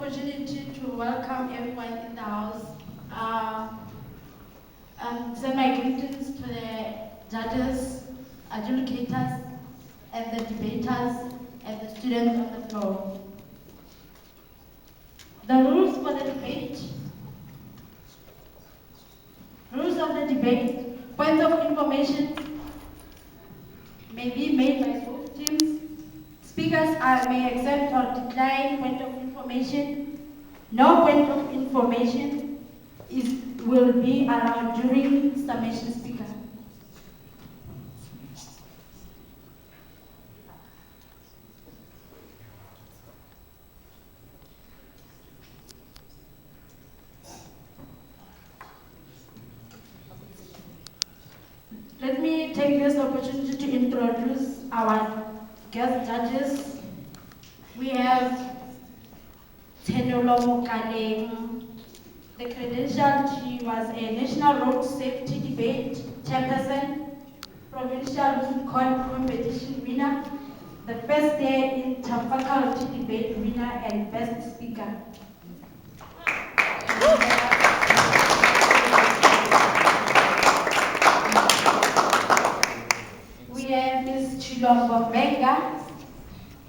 opportunity to welcome everyone in the house. Send my greetings to the judges, adjudicators, and the debaters, and the students on the floor. The rules for the debate. Rules of the debate. Points of information may be made by both teams. Speakers may accept or decline point of information. No point of information will be allowed during summation speaker. Let me take this opportunity to introduce our guest judges. We have Tenolo Mokaleng. The credential, she was a National Road Safety Debate Chairperson, Provincial Food Court Competition winner, the First Day Inter-Faculty Debate winner, and Best Speaker. We have Ms. Chilombo Menga,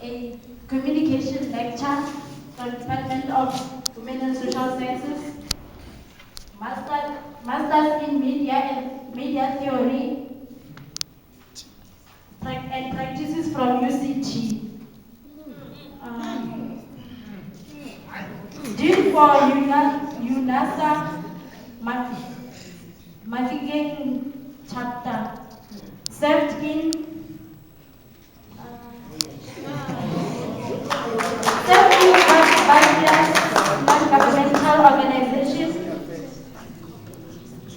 a communication lecturer from the Department of Women and Social Sciences, Masters in Media and Media Theory, and practices from UCT. Dean for UNASA Mafikeng chapter. Served in various non-governmental organizations.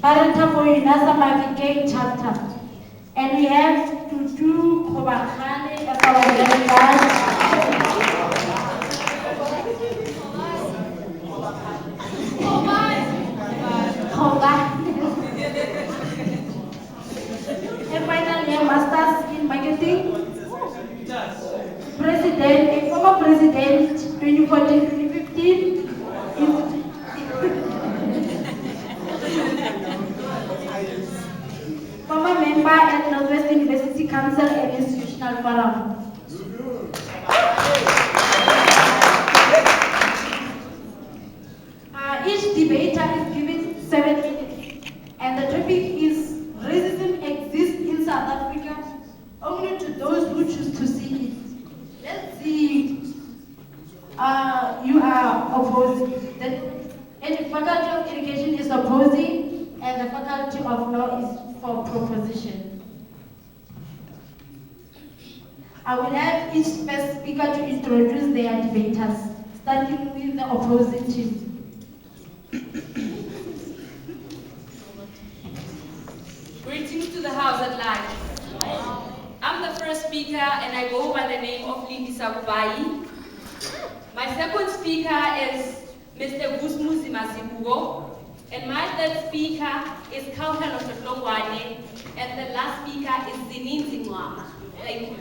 Parental for UNASA Mafikeng chapter. And we have Tutu Kobakane as our delegate. And finally, a master's in marketing. President, a former president, 2014-2015. Former member at Northwest University Council and Institutional Forum. Each debater is given 7 minutes, and the topic is racism exists in South Africa only to those who choose to see it. Let's see. You are opposing. The Faculty of Education is opposing, and the Faculty of Law is for proposition. I will have each first speaker to introduce their debaters, starting with the opposing team. Greetings to the house at large. I'm the first speaker and I go by the name of Lindy Sakubai. My second speaker is Mr. Gusmuzi Masibugo, and my third speaker is Kautan of the Flongwane, and the last speaker is Zininzi Mwama. Thank you.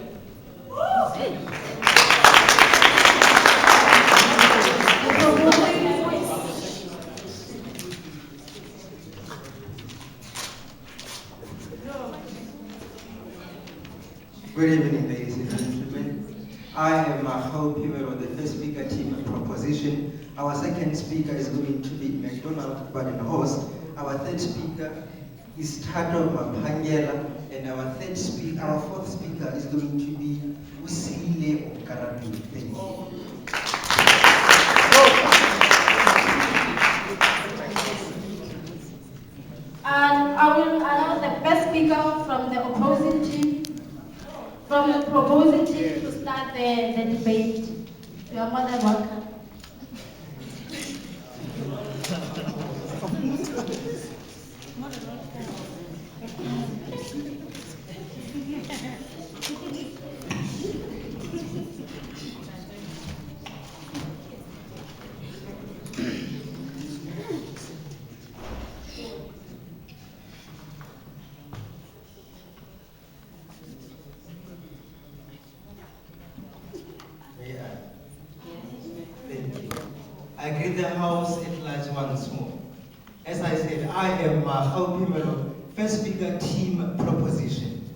Good evening, ladies and gentlemen. I am Mahou Pimer of the first speaker team of proposition. Our second speaker is going to be McDonald Baden-Horst. Our third speaker is Tato Mapangela, and our fourth speaker is going to be Usile Okaradu. Thank you. And I will allow the best speaker from the opposing team, from the proposing team to start the debate. You are more than welcome. greet the House at large once more. As I said, I am Mafikeng First Speaker Team Proposition.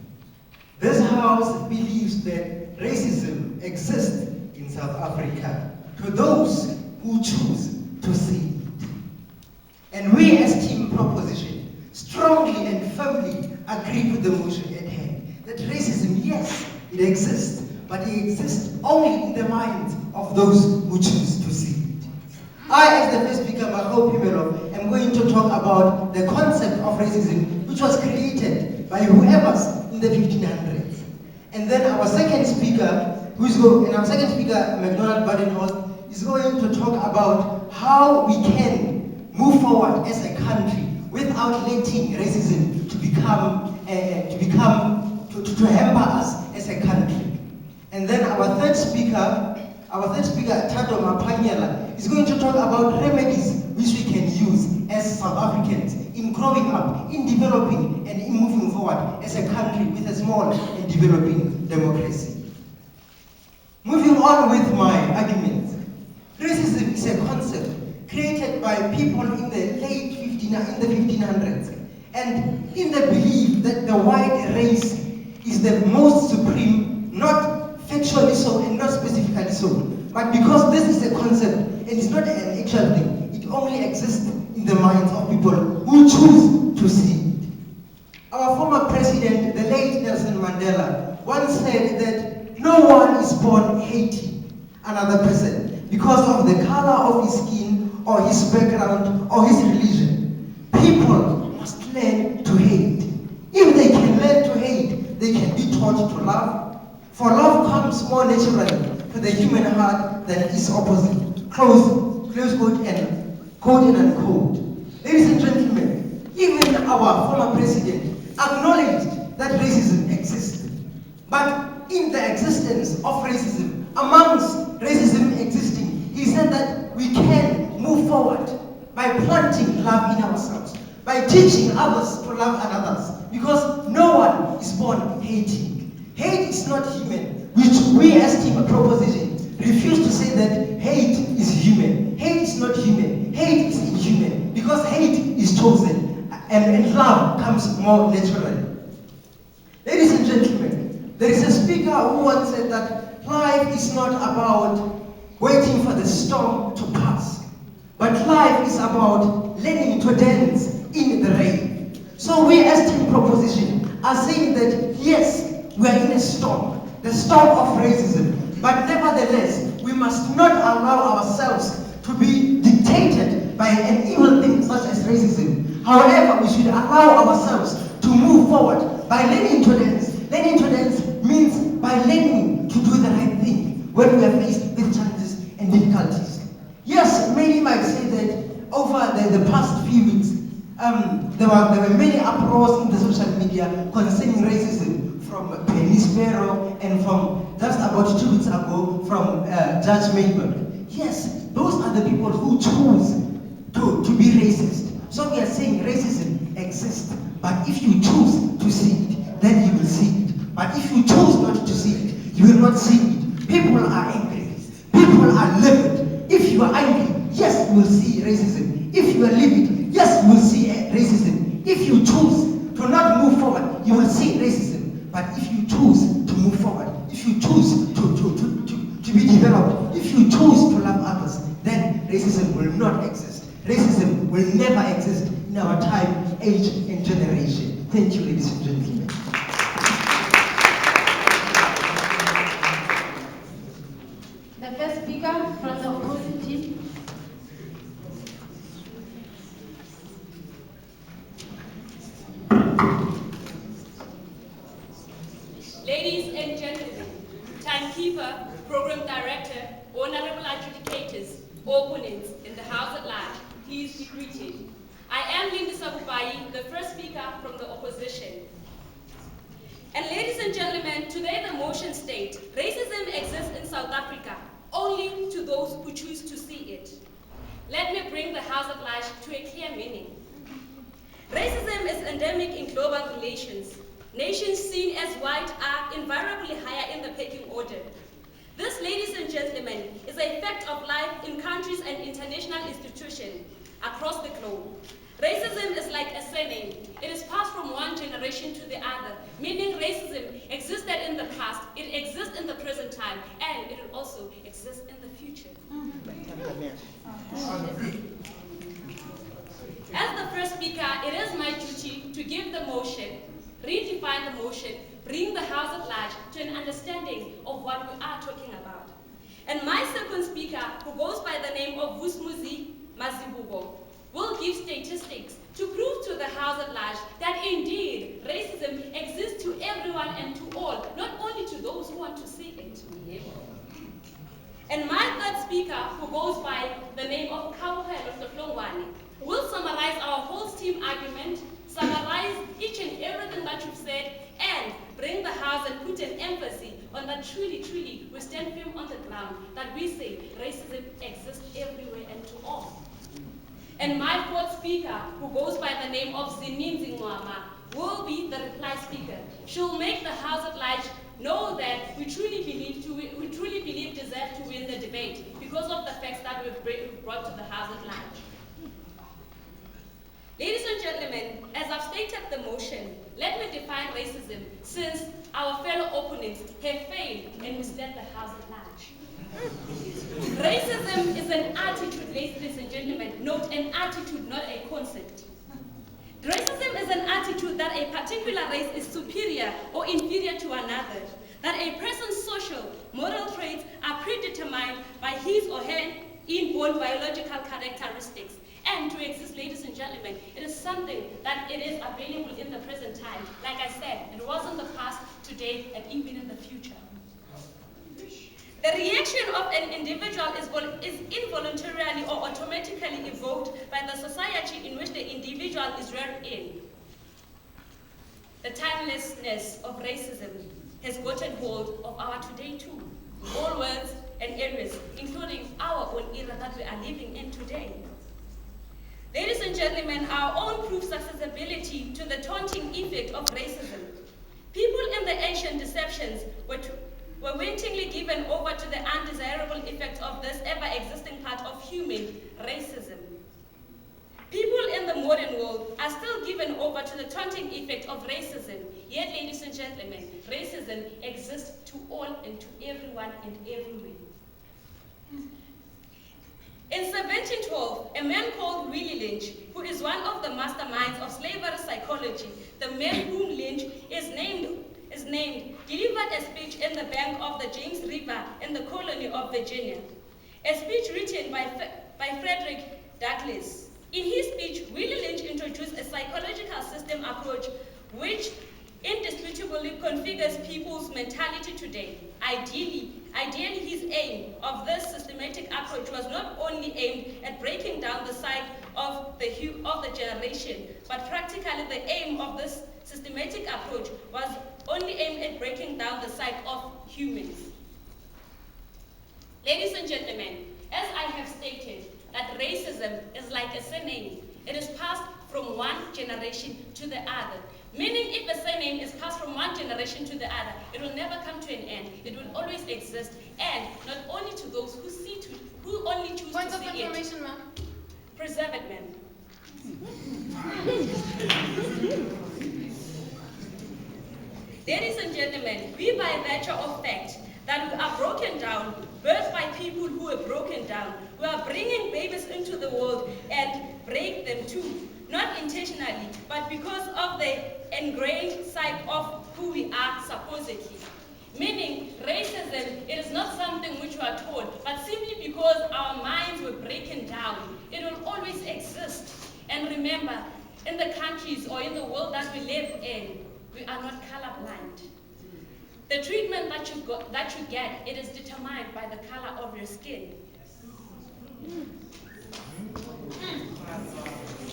This House believes that racism exists in South Africa to those who choose to see it. And we as Team Proposition strongly and firmly agree with the motion at hand that racism, yes, it exists, but it exists only in the minds of those who choose to see it. I, as the First Speaker, Mafikeng, am going to talk about the concept of racism, which was created by whoever's in the 1500s. And then our second speaker, McDonald Badenhorst, is going to talk about how we can move forward as a country without letting racism to hamper us as a country. And then our third speaker, Tado Mapanyela, is going to talk about remedies which we can use as South Africans in growing up, in developing, and in moving forward as a country with a small and developing democracy. Moving on with my arguments. Racism is a concept created by people in the late 1500s, and in the belief that the white race is the most supreme, not factually so and not specifically so, but because this is a concept and it's not an actual thing, it only exists in the minds of people who choose to see it. Our former president, the late Nelson Mandela, once said that no one is born hating another person because of the color of his skin or his background or his religion. People must learn to hate. If they can learn to hate, they can be taught to love. For love comes more naturally to the human heart than its opposite. Close quote and quote and unquote. Ladies and gentlemen, even our former president acknowledged that racism existed. But in the existence of racism, amongst racism existing, he said that we can move forward by planting love in ourselves, by teaching others to love others, because no one is born hating. Hate is not human, which we as Team Proposition refuse to say that hate is human. Hate is not human. Hate is inhuman, because hate is chosen, and love comes more naturally. Ladies and gentlemen, there is a speaker who once said that life is not about waiting for the storm to pass, but life is about learning to dance in the rain. So we as Team Proposition are saying that yes, we are in a storm, the storm of racism, but nevertheless, we must not allow ourselves to be dictated by an evil thing such as racism. However, we should allow ourselves to move forward by learning to dance. Learning to dance means by learning to do the right thing when we are faced with challenges and difficulties. Yes, many might say that over the past few weeks, there were many uproars in the social media concerning racism, from Penny Sparrow and from just about 2 weeks ago from Judge Mayberg. Yes, those are the people who choose to be racist. So we are saying racism exists, but if you choose to see it, then you will see it. But if you choose not to see it, you will not see it. People are angry. People are livid. If you are angry, yes, you will see racism. If you are livid, yes, you will see racism. If you choose to not move forward, you will see racism. But if you choose to move forward, if you choose to be developed, if you choose to love others, then racism will not exist. Racism will never exist in our time, age, and generation. Thank you, ladies and gentlemen. The first speaker from the opposing team. Ladies and gentlemen, timekeeper, program director, honorable adjudicators, opponents in the House at large, please be greeted. I am Linda Sabubai, the first speaker from the opposition. And ladies and gentlemen, today the motion states, racism exists in South Africa, only to those who choose to see it. Let me bring the House at large to a clear meaning. Racism is endemic in global relations. Nations seen as white are invariably higher in the pecking order. This, ladies and gentlemen, gentlemen, is a fact of life in countries and international institutions across the globe. Racism is like a surname. It is passed from one generation to the other, meaning racism existed in the past, it exists in the present time, and it will also exist in the future. As the first speaker, it is my duty to give the motion, redefine the motion, bring the House at large to an understanding of what we are talking about. And my second speaker, who goes by the name of Vusmuzi Mazibubo, will give statistics to prove to the House at large that indeed racism exists to everyone and to all, not only to those who want to see it. And my third speaker, who goes by the name of Kabuhelo Sohlongwane, will summarize our whole team argument, summarize each and everything that you've said, and bring the House and put an emphasis on that truly we stand firm on the ground, that we say racism exists everywhere and to all. And my fourth speaker, who goes by the name of Zininzi Mwama, will be the reply speaker. She'll make the House at large know that we truly believe deserve to win the debate because of the facts that we've brought to the House at large. Ladies and gentlemen, as I've stated the motion, let me define racism since our fellow opponents have failed and we stand the House at large. Racism is an attitude, ladies and gentlemen. Note, an attitude, not a concept. Racism is an attitude that a particular race is superior or inferior to another, that a person's social, moral traits are predetermined by his or her inborn biological characteristics. And to exist, ladies and gentlemen, it is something that it is available in the present time. Like I said, it was in the past, today, and even in the future. The reaction of an individual is involuntarily or automatically evoked by the society in which the individual is reared in. The timelessness of racism has gotten hold of our today too, all worlds and areas, including our own era that we are living in today. Ladies and gentlemen, our own proves accessibility to the taunting effect of racism. People in the ancient deceptions were wantonly given over to the undesirable effect of this ever-existing part of human racism. People in the modern world are still given over to the taunting effect of racism. Yet, ladies and gentlemen, racism exists to all and to everyone and everywhere. In 1712, a man called Willie Lynch, who is one of the masterminds of slavery psychology, the man whom Lynch is named, delivered a speech in the bank of the James River in the colony of Virginia. A speech written by Frederick Douglass. In his speech, Willie Lynch introduced a psychological system approach which indisputably configures people's mentality today. Ideally, his aim of this systematic approach was not only aimed at breaking down the psyche of the generation, but practically the aim of this systematic approach was only aimed at breaking down the psyche of humans. Ladies and gentlemen, as I have stated, that racism is like a surname. It is passed from one generation to the other. Meaning if a surname is passed from one generation to the other, it will never come to an end. It will always exist, and not only to those who only choose Points to of see it. information, ma'am. Preserve it, ma'am. Ladies and gentlemen, we by virtue of fact that we are broken down, birthed by people who are broken down, we are bringing babies into the world and break them too. Not intentionally, but because of the ingrained psyche of who we are supposedly. Meaning, racism, it is not something which we are taught, but simply because our minds were breaking down, it will always exist. And remember, in the countries or in the world that we live in, we are not colorblind. The treatment that you get, it is determined by the color of your skin.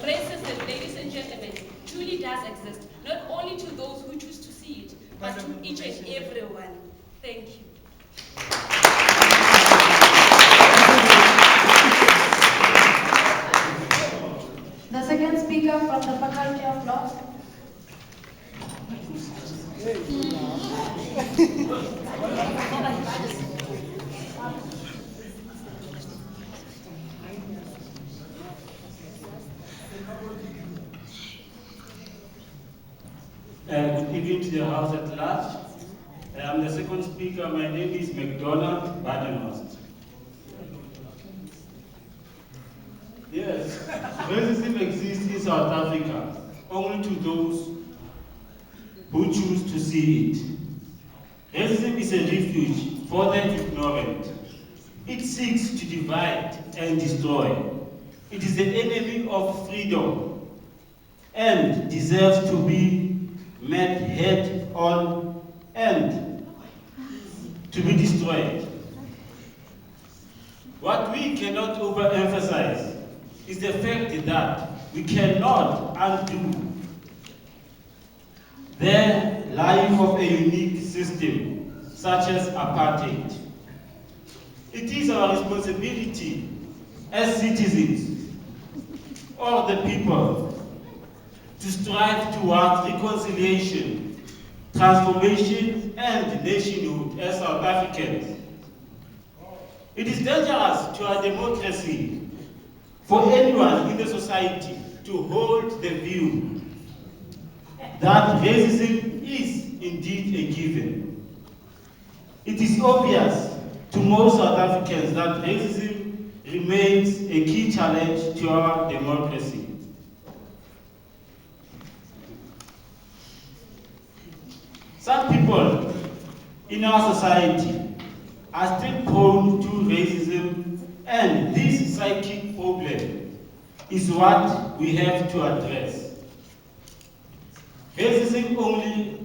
Racism, ladies and gentlemen, truly does exist, not only to those who choose to see it, but to each and everyone. Thank you. The second speaker from the Faculty of Law. the House at large. I'm the second speaker. My name is McDonald Badenhorst. Yes, racism exists in South Africa, only to those who choose to see it. Racism is a refuge for the ignorant. It seeks to divide and destroy. It is the enemy of freedom and deserves to be met head on and to be destroyed. What we cannot overemphasize is the fact that we cannot undo the lying of a unique system such as apartheid. It is our responsibility as citizens of the people to strive towards reconciliation, transformation, and nationhood as South Africans. It is dangerous to our democracy for anyone in the society to hold the view that racism is indeed a given. It is obvious to most South Africans that racism remains a key challenge to our democracy. Some people in our society are still prone to racism, and this psychic problem is what we have to address. Racism only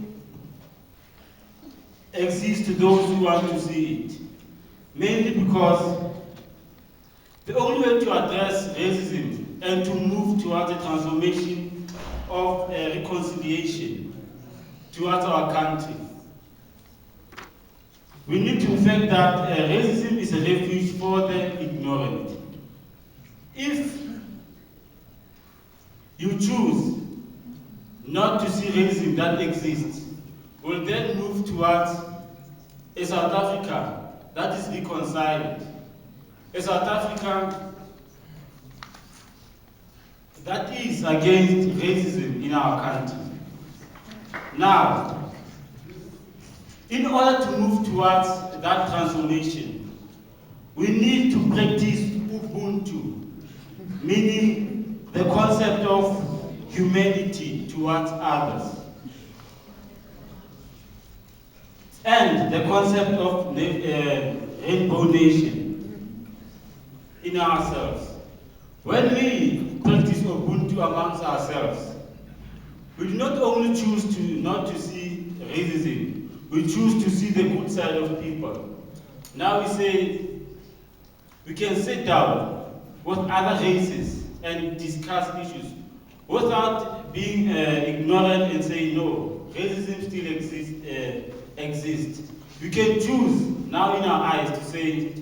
exists to those who want to see it, mainly because the only way to address racism and to move towards a transformation of reconciliation towards our country, we need to reflect that racism is a refuge for the ignorant. If you choose not to see racism that exists, we'll then move towards a South Africa that is reconciled, a South Africa that is against racism in our country. Now, in order to move towards that transformation, we need to practice Ubuntu, meaning the concept of humanity towards others, and the concept of rainbow nation in ourselves. When we practice Ubuntu amongst ourselves, we do not only choose to not to see racism, we choose to see the good side of people. Now we say we can sit down with other races and discuss issues without being ignorant and say no, racism still exists. We can choose now in our eyes to say,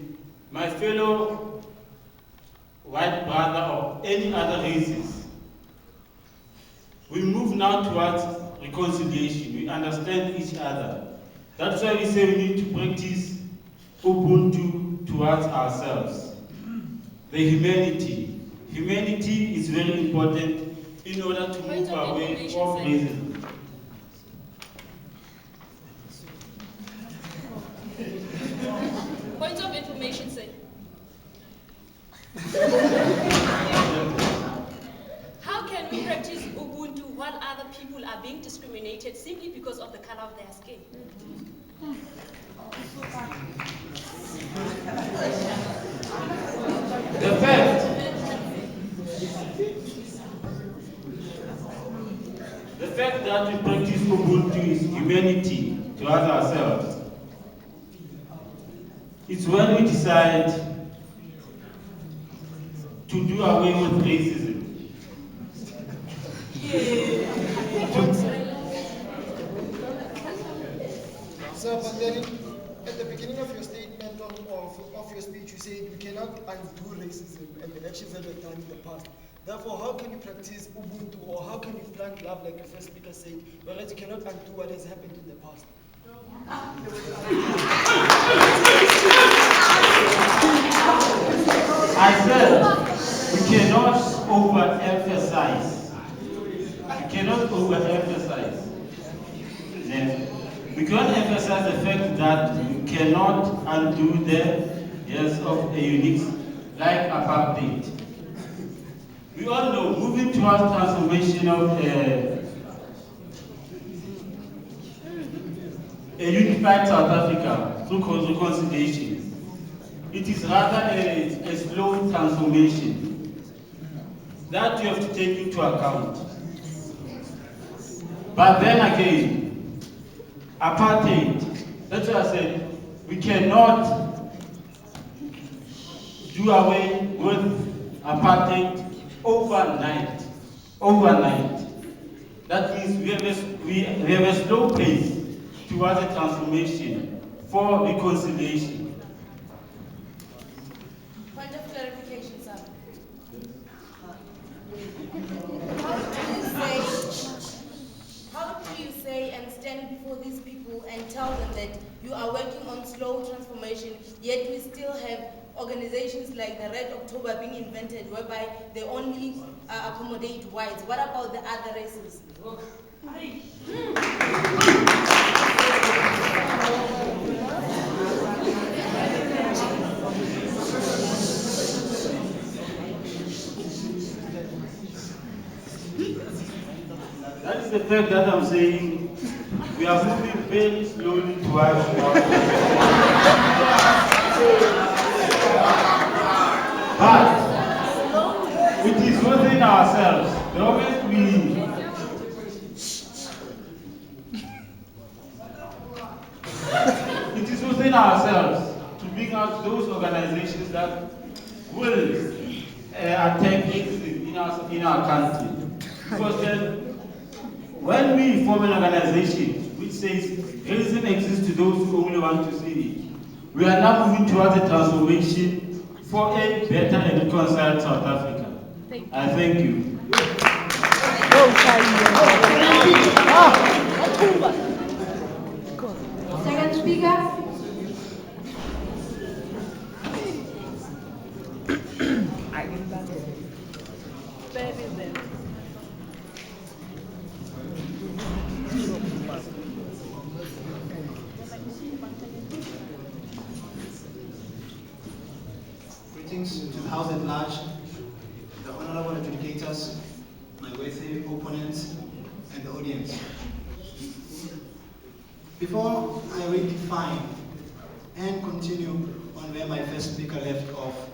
my fellow white brother of any other races. We move now towards reconciliation. We understand each other. That's why we say we need to practice Ubuntu towards ourselves. The humanity. Humanity is very important in order to move away from racism. Point of information, sir. How can we practice Ubuntu while other people are being discriminated simply because of the color of their skin? The fact that we practice Ubuntu is humanity towards ourselves. It's when we decide to do away with racism. Sir, but then at the beginning of your statement of your speech, you said we cannot undo racism and the actions that were done in the past. Therefore, how can you practice Ubuntu, or how can you plant love like the first speaker said, whereas you cannot undo what has happened in the past? I said we cannot overemphasize. We cannot overemphasize. emphasize the fact that you cannot undo the years of a unique like apartheid. We all know moving towards transformation of a unified South Africa through reconciliation. It is rather a slow transformation that you have to take into account. But then again, apartheid, that's what I said, we cannot do away with apartheid overnight. That means we have a slow pace towards a transformation for reconciliation. Point of clarification, sir. How do you say and stand before these people and tell them that you are working on slow transformation, yet we still have organizations like the Red October being invented whereby they only accommodate whites? What about the other races? That is the fact that I'm saying we are moving very slowly towards but it is within ourselves. The moment it is within ourselves to bring out those organizations that will attack racism in our country. Because then, when we form an organization which says racism exists to those who only want to see it, we are now moving towards a transformation for a better and reconciled South Africa. I thank you. Second speaker. Greetings to the House at large, the honorable adjudicators, my worthy opponents, and the audience. Before I redefine and continue on where my first speaker left off,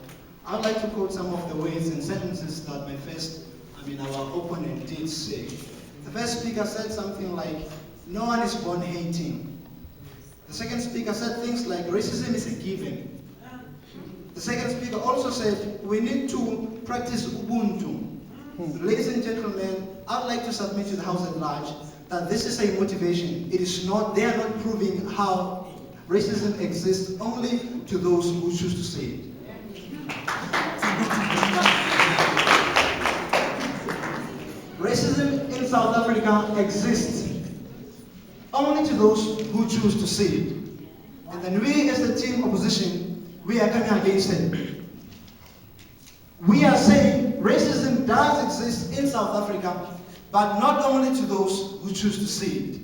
I would like to quote some of the words and sentences that our opponent did say. The first speaker said something like, no one is born hating. The second speaker said things like, racism is a given. The second speaker also said, we need to practice Ubuntu. Ladies and gentlemen, I'd like to submit to the House at large that this is a motivation. It is not, they are not proving how racism exists only to those who choose to say it. Racism in South Africa exists only to those who choose to see it. And then we as the team opposition, we are coming against it. We are saying racism does exist in South Africa, but not only to those who choose to see it.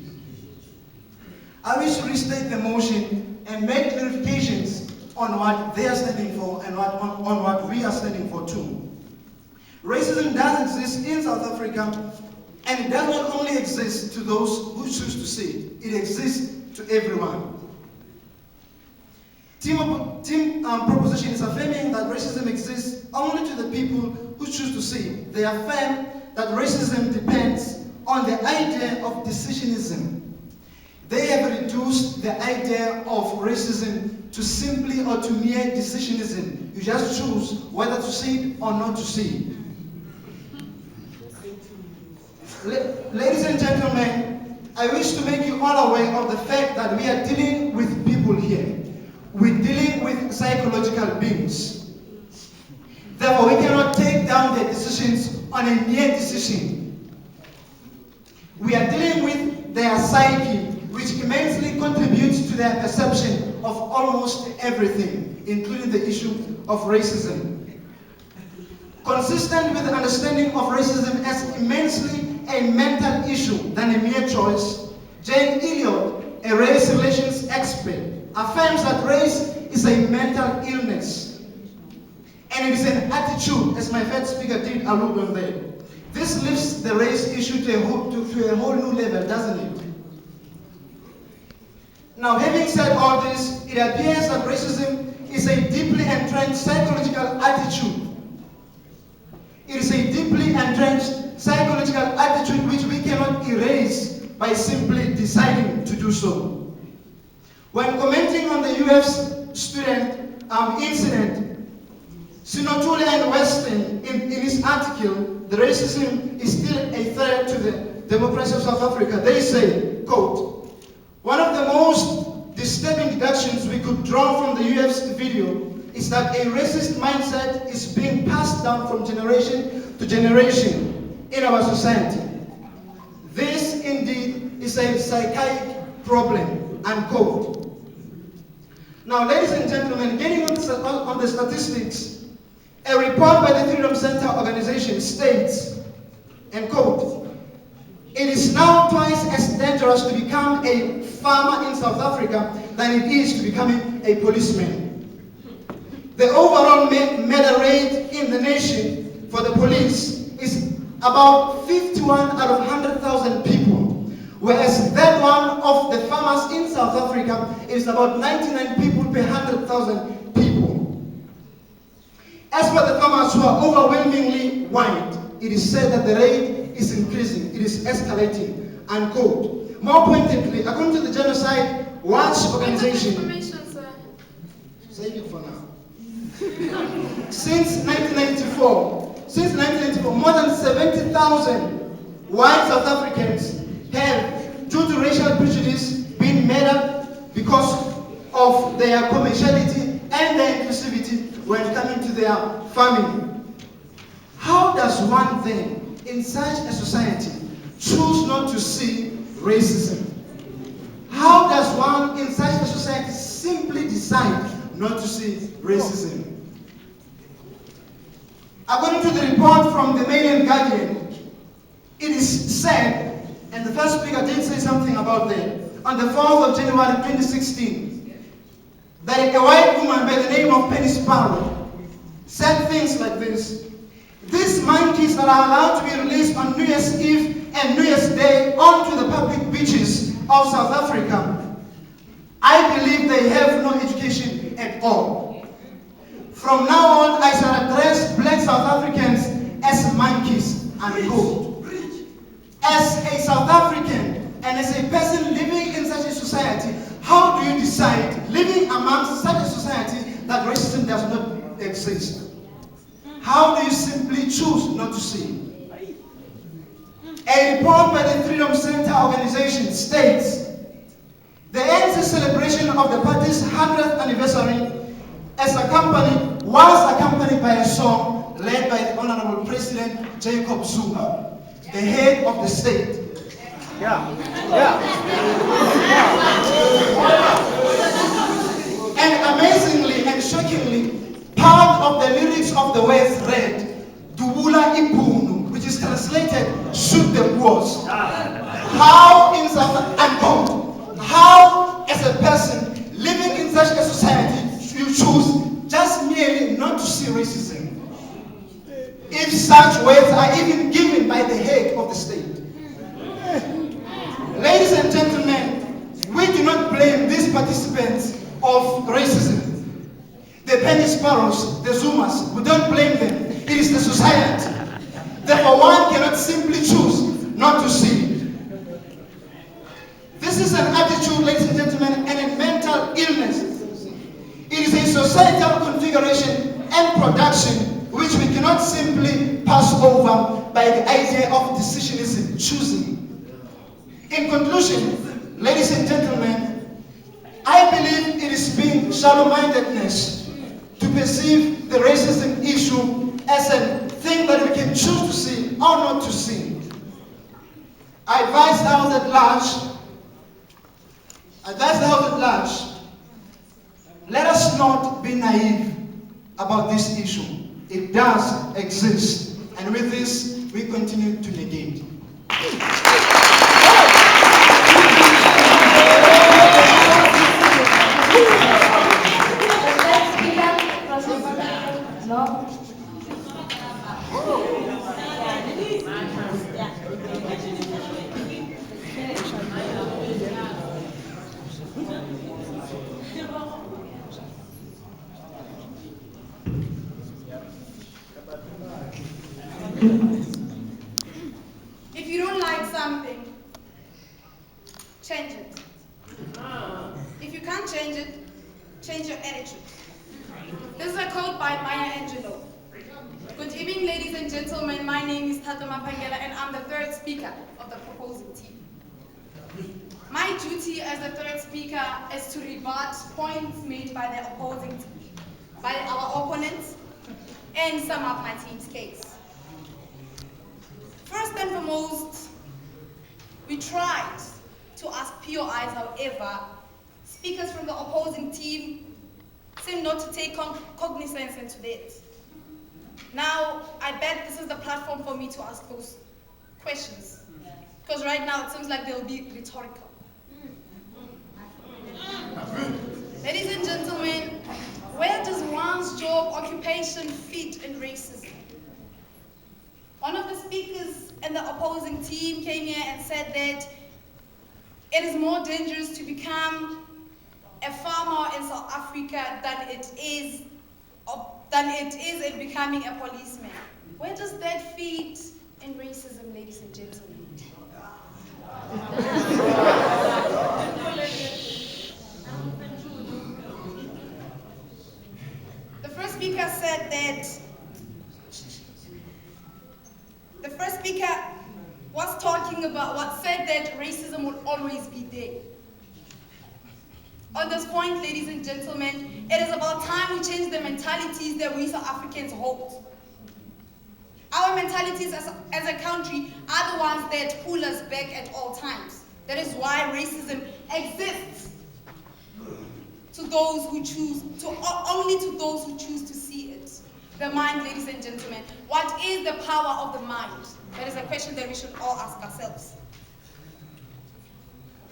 I wish to restate the motion and make clarifications on what they are standing for and on what we are standing for too. Racism does exist in South Africa, and it does not only exist to those who choose to see it, it exists to everyone. Team proposition is affirming that racism exists only to the people who choose to see it. They affirm that racism depends on the idea of decisionism. They have reduced the idea of racism to simply or to mere decisionism. You just choose whether to see it or not to see it. Ladies and gentlemen, I wish to make you all aware of the fact that we are dealing with people here. We're dealing with psychological beings. Therefore, we cannot take down their decisions on a mere decision. We are dealing with their psyche, which immensely contributes to their perception of almost everything, including the issue of racism. Consistent with the understanding of racism as immensely a mental issue than a mere choice, Jane Elliott, a race relations expert, affirms that race is a mental illness. And it is an attitude, as my first speaker did allude on there. This lifts the race issue to a whole new level, doesn't it? Now, having said all this, it appears that racism is a deeply entrenched psychological attitude. It is a deeply entrenched psychological attitude which we cannot erase by simply deciding to do so. When commenting on the UF's student incident, Sinotule and Weston, in his article, "The Racism is Still a Threat to the Democracy of South Africa," they say, quote, "One of the most disturbing deductions we could draw from the UF's video is that a racist mindset is being passed down from generation to generation in our society. This indeed is a psychiatric problem," unquote. Now, ladies and gentlemen, getting on the statistics, a report by the Freedom Center organization states, and quote, "It is now twice as dangerous to become a farmer in South Africa than it is to becoming a policeman. The overall murder rate in the nation for the police is about 51 out of 100,000 people, whereas that one of the farmers in South Africa is about 99 people per 100,000 people. As for the farmers who are overwhelmingly white, it is said that the rate is increasing, it is escalating," unquote. More pointedly, according to the Genocide Watch organization, save it for now. Since 1994, more than 70,000 white South Africans have, due to racial prejudice, been murdered because of their commerciality and their inclusivity when coming to their family. How does one then, in such a society, choose not to see racism? How does one in such a society simply decide not to see racism? According to the report from the Mail and Guardian, it is said, and the first speaker did say something about that, on the 4th of January 2016, that a white woman by the name of Penny Sparrow said things like this: "These monkeys that are allowed to be released on New Year's Eve and New Year's Day onto the public beaches of South Africa, I believe they have no education at all. From now on, I shall address black South Africans as monkeys," unquote. As a South African and as a person living in such a society, how do you decide, living amongst such a society, that racism does not exist? How do you simply choose not to see? A report by the Freedom Center organization states, "The ANC celebration of the party's 100th anniversary was accompanied by a song led by the Honorable President Jacob Zuma, the head of the state." And amazingly and shockingly, part of the lyrics of the words read, "Dubula Ipunu," which is translated, "shoot the Boers." How in how as a person living in such a society you choose just merely not to see racism, if such words are even given by the head of the state? Ladies and gentlemen, we do not blame these participants of racism. The Penny Sparrows, the Zumas, we don't blame them. It is the society. Therefore, one cannot simply choose not to see. This is an attitude, ladies and gentlemen, and a mental illness. It is a societal configuration and production which we cannot simply pass over by the idea of decisionism, choosing. In conclusion, ladies and gentlemen, I believe it is being shallow-mindedness to perceive the racism issue as a thing that we can choose to see or not to see. I advise the House at large, let us not be naive about this issue. It does exist, and with this, we continue to negate. If you don't like something, change it. If you can't change it, change your attitude. This is a quote by Maya Angelou. Good evening, ladies and gentlemen. My name is Tato Mapangela, and I'm the third speaker of the proposing team. My duty as the third speaker is to rebut points made by the opposing team, by our opponents, and sum up my team's case. First and foremost, we tried to ask POIs, however, speakers from the opposing team seem not to take cognizance into that. Now, I bet this is the platform for me to ask those questions. Because right now it seems like they'll be rhetorical. Ladies and gentlemen, where does one's job occupation fit in racism? One of the speakers in the opposing team came here and said that it is more dangerous to become a farmer in South Africa than it is in becoming a policeman. Where does that fit in racism, ladies and gentlemen? The first speaker said that said that racism will always be there. On this point, ladies and gentlemen, it is about time we change the mentalities that we South Africans hold. Our mentalities as a country are the ones that pull us back at all times. That is why racism exists only to those who choose to see it. The mind, ladies and gentlemen. What is the power of the mind? That is a question that we should all ask ourselves.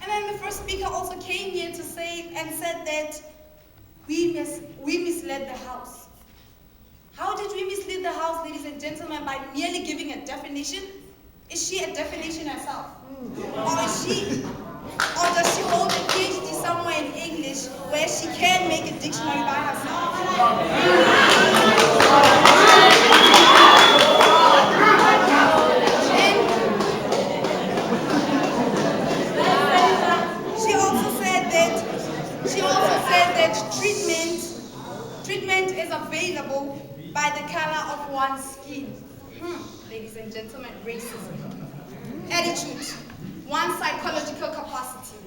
And then the first speaker also came here to say and said that we misled the House. How did we mislead the House, ladies and gentlemen, by merely giving a definition? Is she a definition herself? Or does she hold a PhD somewhere in English where she can make a dictionary by herself? She also said that treatment is available by the color of one's skin. Ladies and gentlemen, racism. Attitude, one's psychological capacity.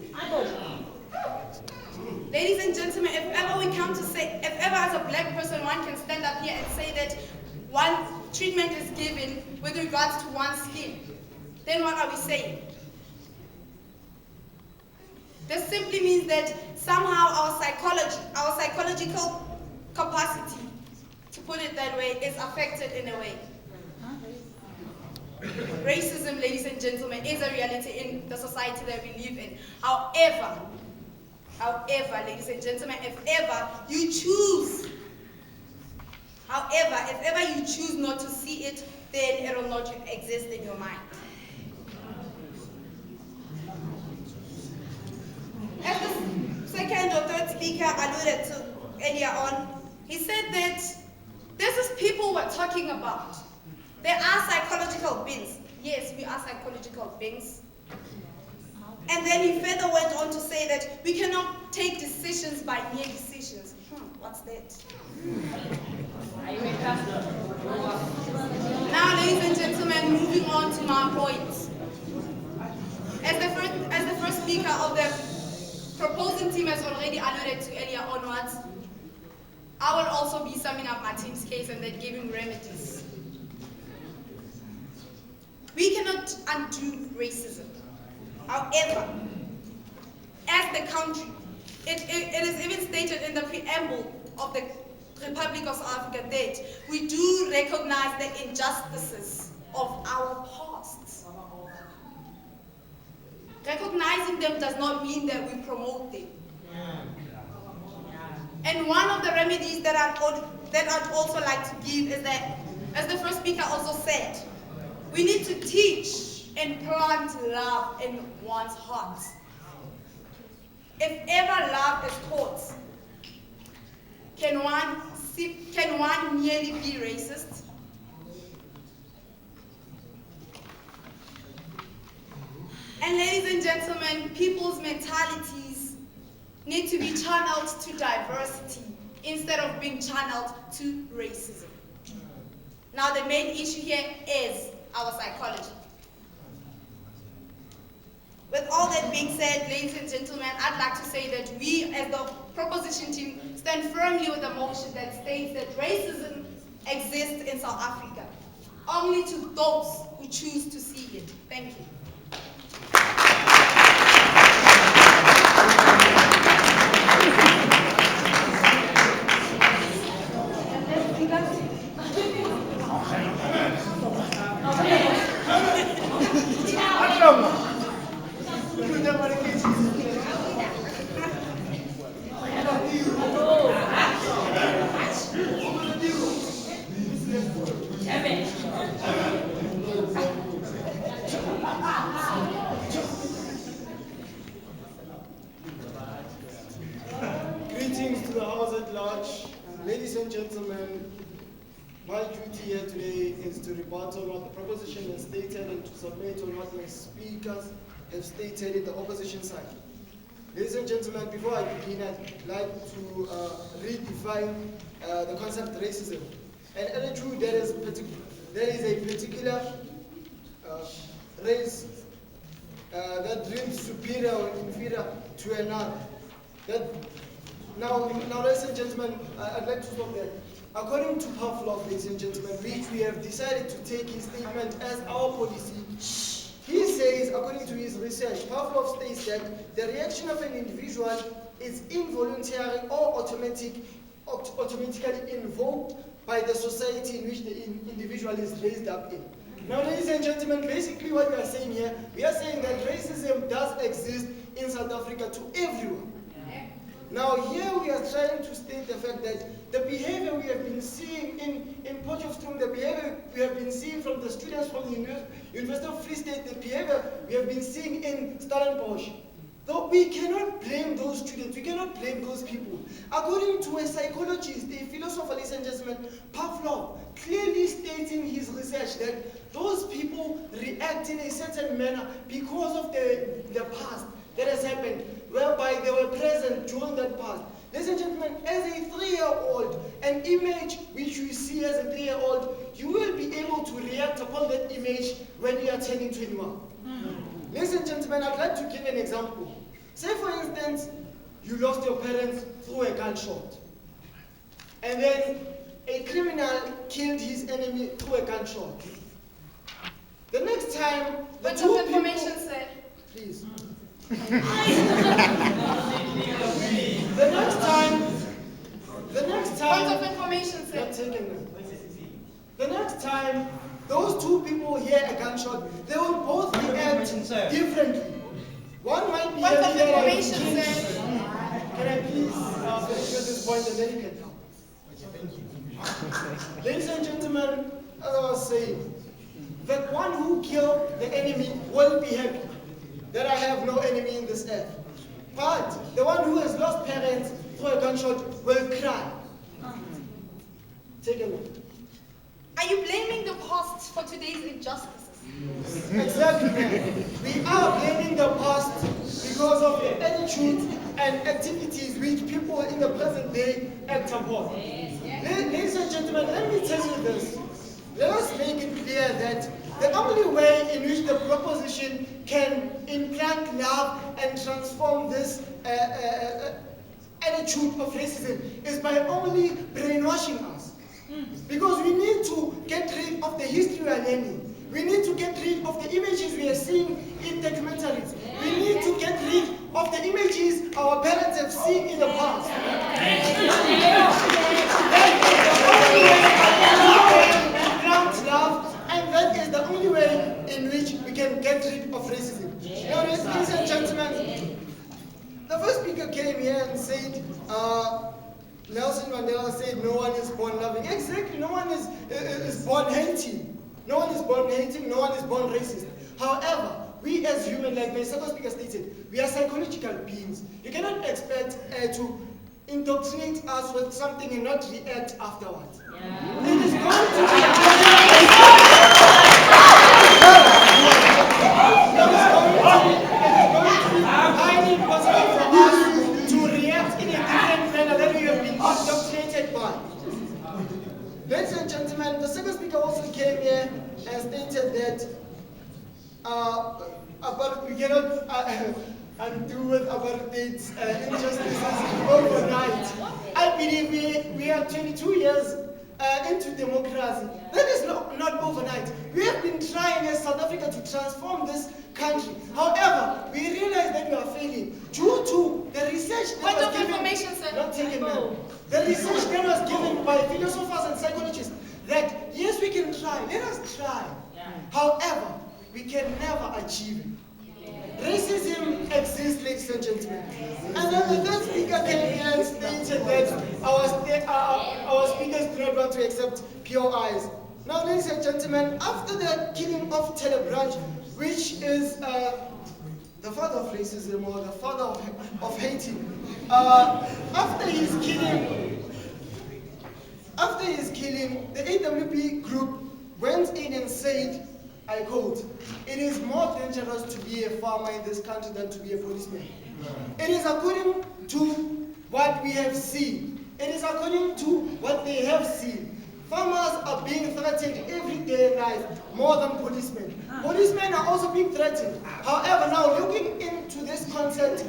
Ladies and gentlemen, if ever as a black person one can stand up here and say that one treatment is given with regards to one's skin, then what are we saying? This simply means that somehow our psychological capacity, to put it that way, is affected in a way. Racism, ladies and gentlemen, is a reality in the society that we live in. However, ladies and gentlemen, if ever you choose not to see it, then it will not exist in your mind. As the second or third speaker alluded to earlier on, he said that this is people we're talking about. There are psychological beings. Yes, we are psychological beings. And then he further went on to say that we cannot take decisions by mere decisions. What's that? Now, ladies and gentlemen, moving on to my point. As the first speaker of the proposing team has already alluded to earlier onwards, I will also be summing up my team's case and then giving remedies. We cannot undo racism. However, as the country, it is even stated in the preamble of the Republic of South Africa that we do recognize the injustices of our past. Recognizing them does not mean that we promote them. And one of the remedies that I'd also like to give is that, as the first speaker also said, we need to teach and plant love in one's heart. If ever love is taught, can one merely be racist? And ladies and gentlemen, people's mentalities need to be channeled to diversity instead of being channeled to racism. Now the main issue here is our psychology. With all that being said, ladies and gentlemen, I'd like to say that we as the proposition team stand firmly with the motion that states that racism exists in South Africa, only to those who choose to see it. Thank you. Greetings to the House at large. Ladies and gentlemen, my duty here today is to rebut on what the proposition has stated and to submit on what my speakers have stated in the opposition side. Ladies and gentlemen, before I begin, I'd like to redefine the concept racism. And NWU, there is a particular race that dreams superior or inferior to another. Now, ladies and gentlemen, I'd like to stop there. According to Pavlov, ladies and gentlemen, which we have decided to take his statement as our policy, he says, according to his research, Pavlov states that the reaction of an individual is involuntary or automatically invoked by the society in which the individual is raised up in. Now, ladies and gentlemen, basically what we are saying here, we are saying that racism does exist in South Africa to everyone. Now, here we are trying to state the fact that the behavior we have been seeing in Potchefstroom, the behavior we have been seeing from the students from the University of Free State, the behavior we have been seeing in Stellenbosch, though we cannot blame those students, we cannot blame those people. According to a psychologist, a philosopher, ladies and gentlemen, Pavlov, clearly states in his research that those people react in a certain manner because of the past that has happened, whereby they were present during that past. Ladies and gentlemen, as a 3-year-old, an image which you see as a 3-year-old, you will be able to react upon that image when you are turning 21. Ladies and gentlemen, I'd like to give an example. Say for instance, you lost your parents through a gunshot. And then a criminal killed his enemy through a gunshot. The next time, the two information people... said. Please. The next time, Point of information, sir. not taken them. The next time those two people hear a gunshot, they will both react differently. One might be Point a of leader of information, the sir. Can I please finish with this point and then you can help? Ladies and gentlemen, as I was saying, that one who killed the enemy will be happy that I have no enemy in this earth. But the one who has lost parents through a gunshot will cry. Take a look. Are you blaming the past for today's injustices? Exactly. We are blaming the past because of the attitudes and activities which people in the present day act upon. Ladies and gentlemen, let me tell you this. Let us make it clear that the only way in which the proposition can implant love and transform this attitude of racism is by only brainwashing us. Because we need to get rid of the history we are learning. We need to get rid of the images we are seeing in documentaries. We need to get rid of the images our parents have seen in the past. Love, and that is the only way in which we can get rid of racism. Now, ladies and gentlemen, the first speaker came here and said, Nelson Mandela said, no one is born loving. Exactly, no one is born hating. No one is born hating, no one is born racist. However, we as human, like my second speaker stated, we are psychological beings. You cannot expect to indoctrinate us with something and not react afterwards. Yeah. It is going to be indoctrinated by. Ladies and gentlemen, the second speaker also came here and stated that we cannot undo with apartheid's injustices overnight. I believe we are 22 years into democracy. That is not overnight. We have been trying as South Africa to transform this country. However, we realize that we are failing due to the research that was given. Not taken, ma'am. The research that was given by philosophers and psychologists that yes, we can try. Let us try. However, we can never achieve it. Racism exists, ladies and gentlemen. And then the third speaker came here and stated that our speakers do not want to accept POIs. Now, ladies and gentlemen, after the killing of Telebranch, which is the father of racism or the father of hating, after his killing, the AWP group went in and said, I quote, "It is more dangerous to be a farmer in this country than to be a policeman." It is according to what we have seen. It is according to what they have seen. Farmers are being threatened every day in life more than policemen. Policemen are also being threatened. However, now looking into this context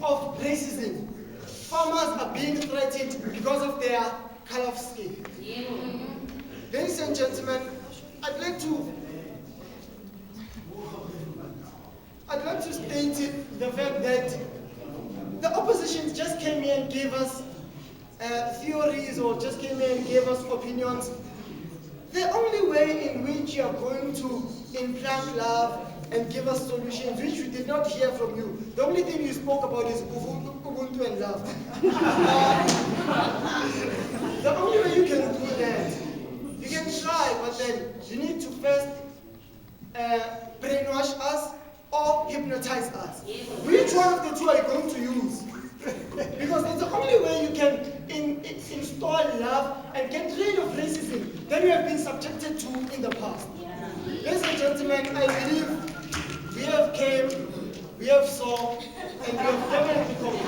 of racism, farmers are being threatened because of their color of skin. Ladies and gentlemen, I'd like to state the fact that the opposition just came here and gave us theories or just came here and gave us opinions. The only way in which you are going to implant love and give us solutions, which we did not hear from you, the only thing you spoke about is Ubuntu and love. The only way you can do that, you can try, but then you need to first brainwash us or hypnotize us. Which one of the two are you going to use? Because it's the only way you can install love and get rid of racism that we have been subjected to in the past. Ladies and gentlemen, I believe we have came, we have saw, and we have definitely come.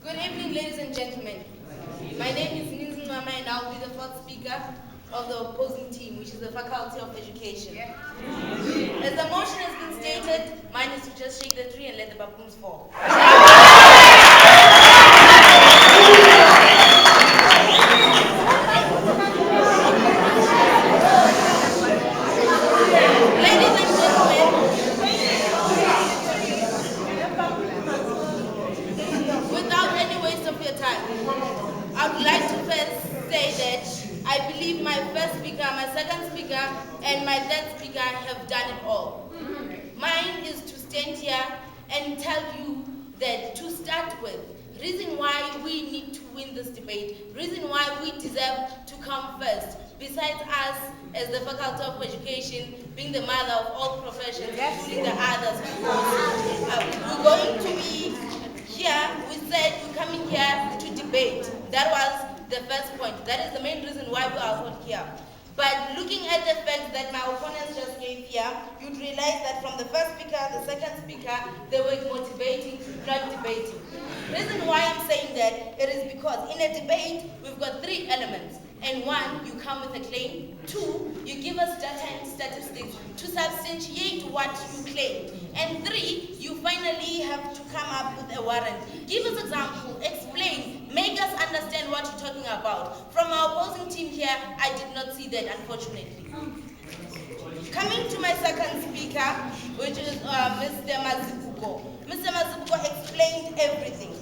Good evening, ladies and gentlemen. My name is Ninzin Mama and I'll be the fourth speaker of the opposing team, which is the Faculty of Education. As the motion has been stated, mine is to just shake the tree and let the baboons fall. Ladies and gentlemen, without any waste of your time, I would like to first say that I believe my first speaker, my second speaker, and my third speaker have done it all. Mine is to stand here and tell you that to start with, reason why we need to win this debate, reason why we deserve to come first, besides us as the Faculty of Education being the mother of all professions, including the others, we're going to be here, we said we're coming here to debate. That was the first point. That is the main reason why we are all here. But looking at the facts that my opponents just gave here, you'd realize that from the first speaker, the second speaker, they were motivating, not debating. Reason why I'm saying that, it is because in a debate, we've got three elements. And one, you come with a claim. Two, you give us data and statistics to substantiate what you claim. And three, you finally have to come up with a warrant. Give us example, explain, make us understand what you're talking about. From our opposing team here, I did not see that, unfortunately. Coming to my second speaker, which is Mr. Mazibuko. Mr. Mazibuko explained everything.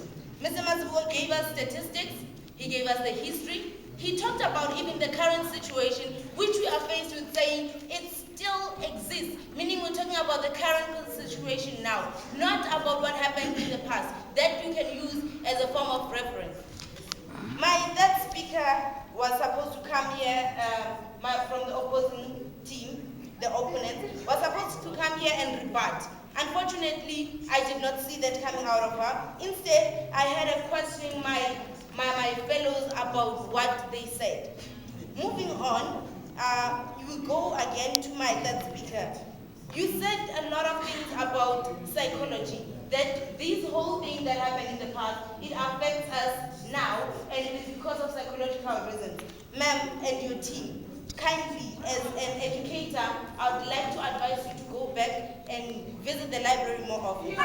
Mr. Mazibuko gave us statistics, he gave us the history, he talked about even the current situation, which we are faced with, saying it still exists, meaning we're talking about the current situation now, not about what happened in the past, that we can use as a form of reference. My third speaker was supposed to come here from the opposing team, the opponent, was supposed to come here and rebut. Unfortunately, I did not see that coming out of her. Instead, I had a question my fellows about what they said. Moving on, you will go again to my third speaker. You said a lot of things about psychology, that this whole thing that happened in the past, it affects us now, and it is because of psychological reasons. Ma'am and your team, kindly, as an educator, I would like to advise you to go back and visit the library more often.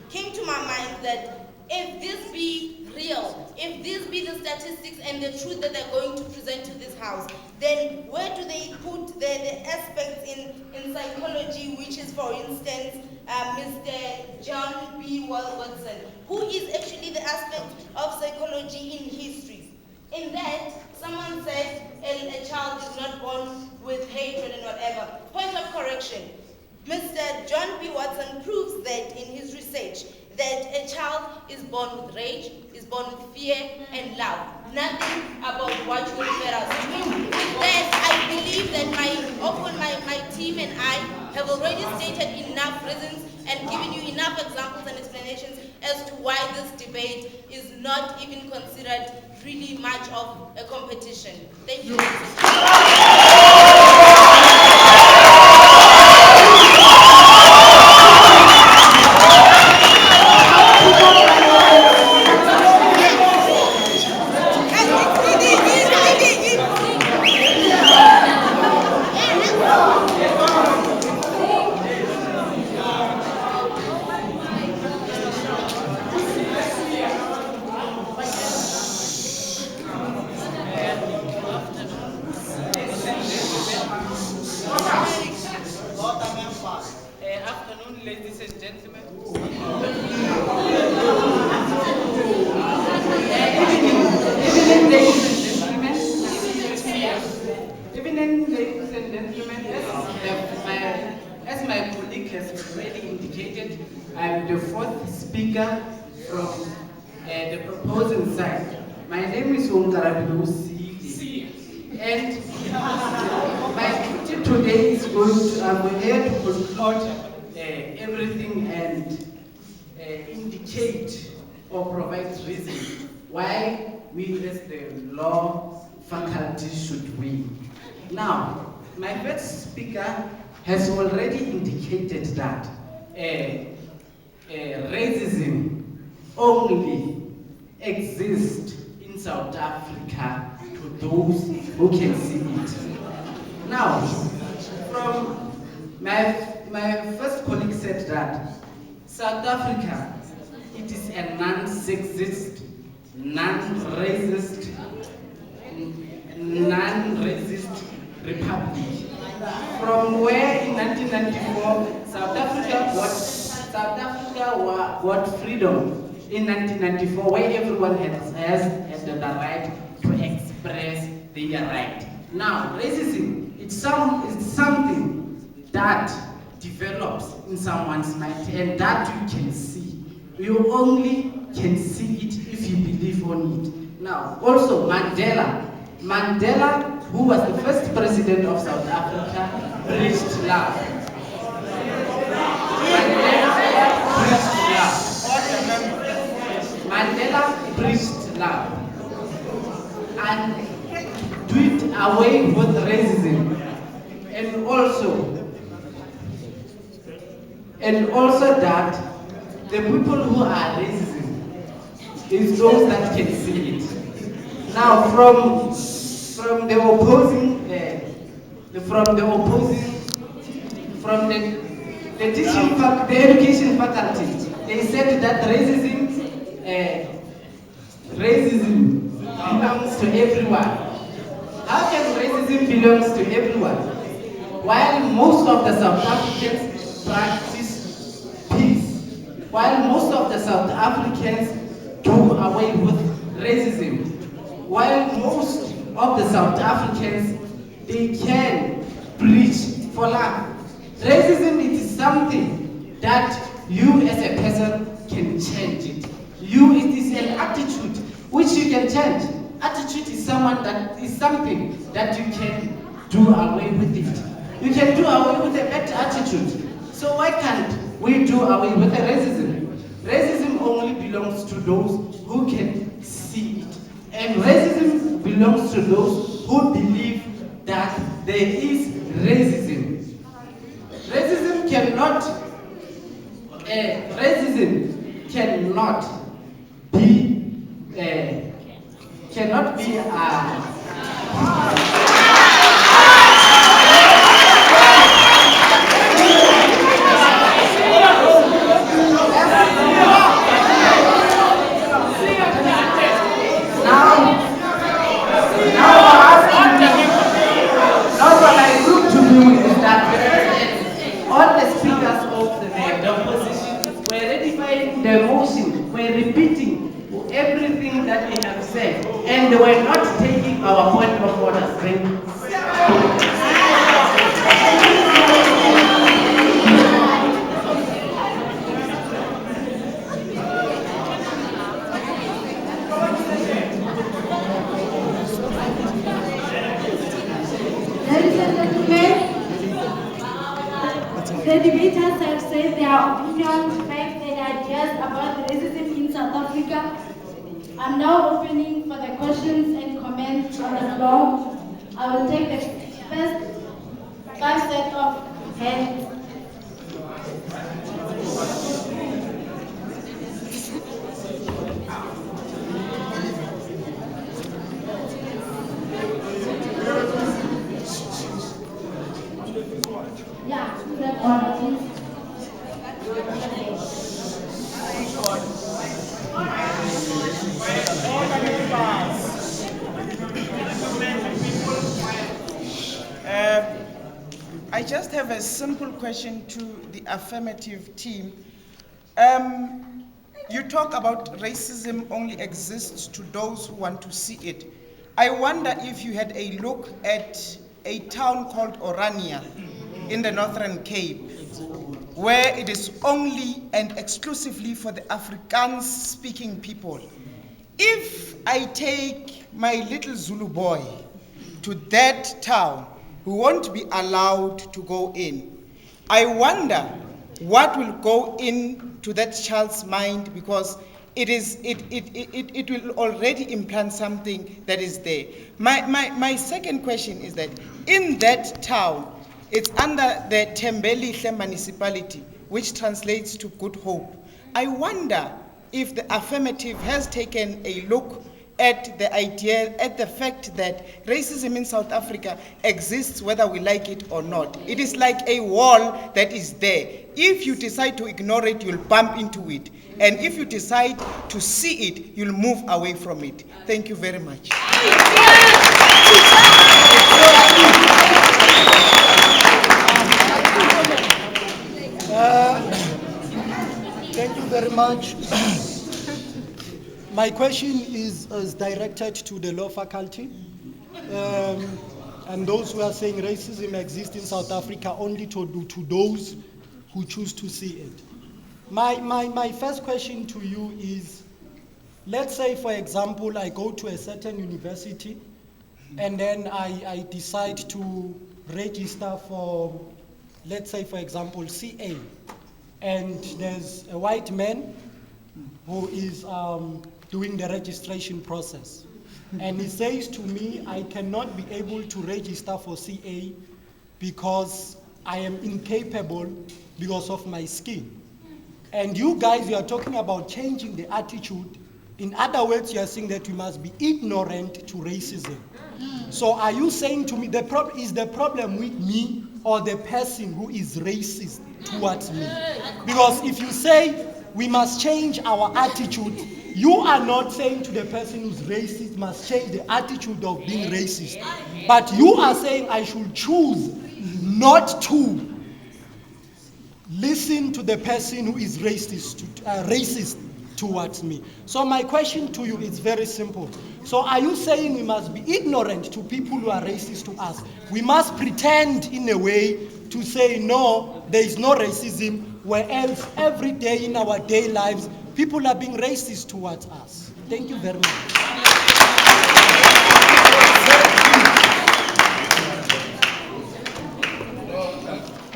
Came to my mind that if this be real, if this be the statistics and the truth that they're going to present to this house, then where do they put the aspects in psychology, which is, for instance, Mr. John B. Watson, who is actually the aspect of psychology in history? In that, someone said a child is not born with hatred and whatever. Point of correction. Mr. John B. Watson proves that in his research that a child is born with rage, is born with fear and love. Nothing about what you refer us to. With that, I believe that my team and I have already stated enough reasons and given you enough examples and explanations as to why this debate is not even considered really much of a competition. Thank you. Afternoon, ladies and gentlemen. Evening, ladies and gentlemen. As my colleague has already indicated, I'm the fourth speaker from the proposing side. My name is Omkarabilu C. And my duty today is I'm here to conclude everything and indicate or provide reason why we as the law faculty should win. Now, my first speaker has already indicated that racism only exists in South Africa to those who can see it. Now, from my first colleague said that South Africa, it is a non-sexist, non-racist republic. From where in 1994, South Africa got freedom in 1994, where everyone has the right to express their right. Now, racism, it's something that develops in someone's mind, and that you can see. You only can see it if you believe on it. Now, also Mandela, who was the first president of South Africa, preached love. Mandela preached love and did away with racism, and also that the people who are racist is those that can see it. Now, from the education faculty, they said that racism belongs to everyone. How can racism belongs to everyone? While most of the South Africans practice peace, while most of the South Africans do away with racism, while most of the South Africans, they can preach for love. Racism is something that you as a person can change it. It is an attitude which you can change. Attitude is something that you can do away with it. You can do away with a bad attitude. So why can't we do away with the racism? Racism only belongs to those who can see it. And racism belongs to those who believe that there is racism. Racism cannot be all the speakers of the opposition were ratifying the motion, were repeating everything that we have said, and they were not taking our point of order. Ladies and gentlemen, the debaters have said their opinions, facts, and ideas about racism in South Africa. I'm now opening for the questions and comments on the floor. I will take the first 5 sets of hands. Yeah, that order, please. I just have a simple question to the affirmative team. You talk about racism only exists to those who want to see it. I wonder if you had a look at a town called Orania in the Northern Cape, where it is only and exclusively for the Afrikaans-speaking people. If I take my little Zulu boy to that town, who won't be allowed to go in, I wonder what will go into that child's mind, because it will already implant something that is there. My second question is that in that town, it's under the Tembelihle municipality, which translates to Good Hope. I wonder if the affirmative has taken a look at the idea, at the fact that racism in South Africa exists whether we like it or not. It is like a wall that is there. If you decide to ignore it, you'll bump into it. And if you decide to see it, you'll move away from it. Thank you very much. Thank you very much. My question is directed to the law faculty. and those who are saying racism exists in South Africa only to those who choose to see it. My first question to you is, let's say, for example, I go to a certain university and then I decide to register for, let's say, for example, CA. And there's a white man who is doing the registration process. And he says to me, I cannot be able to register for CA because I am incapable because of my skin. And you guys, you are talking about changing the attitude. In other words, you are saying that we must be ignorant to racism. So are you saying to me, is the problem with me or the person who is racist towards me? Because if you say we must change our attitude, you are not saying to the person who's racist must change the attitude of being racist. But you are saying I should choose not to listen to the person who is racist towards me. So my question to you is very simple. So are you saying we must be ignorant to people who are racist to us? We must pretend in a way to say no, there is no racism, whereas every day in our daily lives, people are being racist towards us. Thank you very much.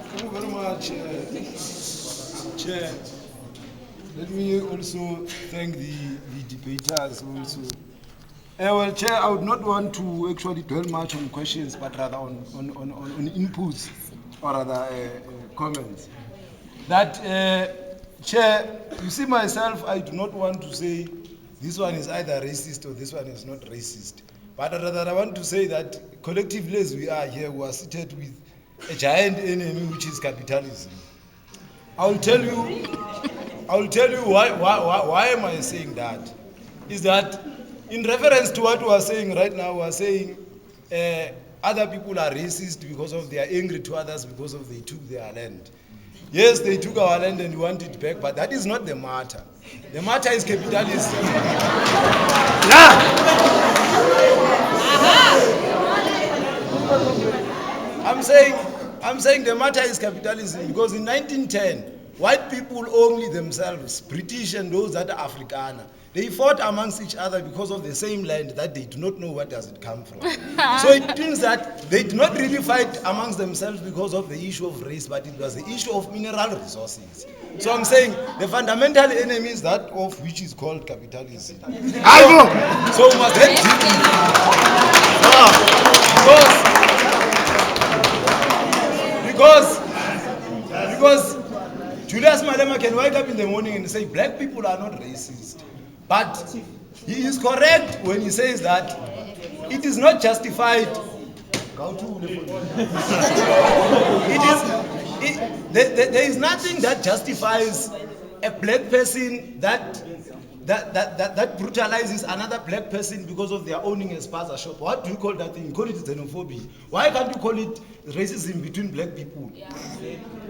Thank you very much, Chair. Let me also thank the debaters also. Well, Chair, I would not want to actually dwell much on questions, but rather on inputs or rather comments. That, Chair, you see myself, I do not want to say this one is either racist or this one is not racist. But rather I want to say that collectively as we are here, we are seated with a giant enemy, which is capitalism. I will tell you why am I saying that? Is that in reference to what we are saying right now, we are saying other people are racist because of they are angry to others because of they took their land. Yes, they took our land and we want it back, but that is not the matter. The matter is capitalism. Yeah. I'm saying the matter is capitalism because in 1910, white people only themselves, British and those that are Afrikaner, they fought amongst each other because of the same land that they do not know where does it come from. So it means that they did not really fight amongst themselves because of the issue of race, but it was the issue of mineral resources. So I'm saying the fundamental enemy is that of which is called capitalism. So we must then deal with it. Because Julius Malema can wake up in the morning and say black people are not racist. But he is correct when he says that it is not justified. There is nothing that justifies a black person that brutalizes another black person because of their owning a spaza shop. What do you call that thing? You call it xenophobia. Why can't you call it racism between black people?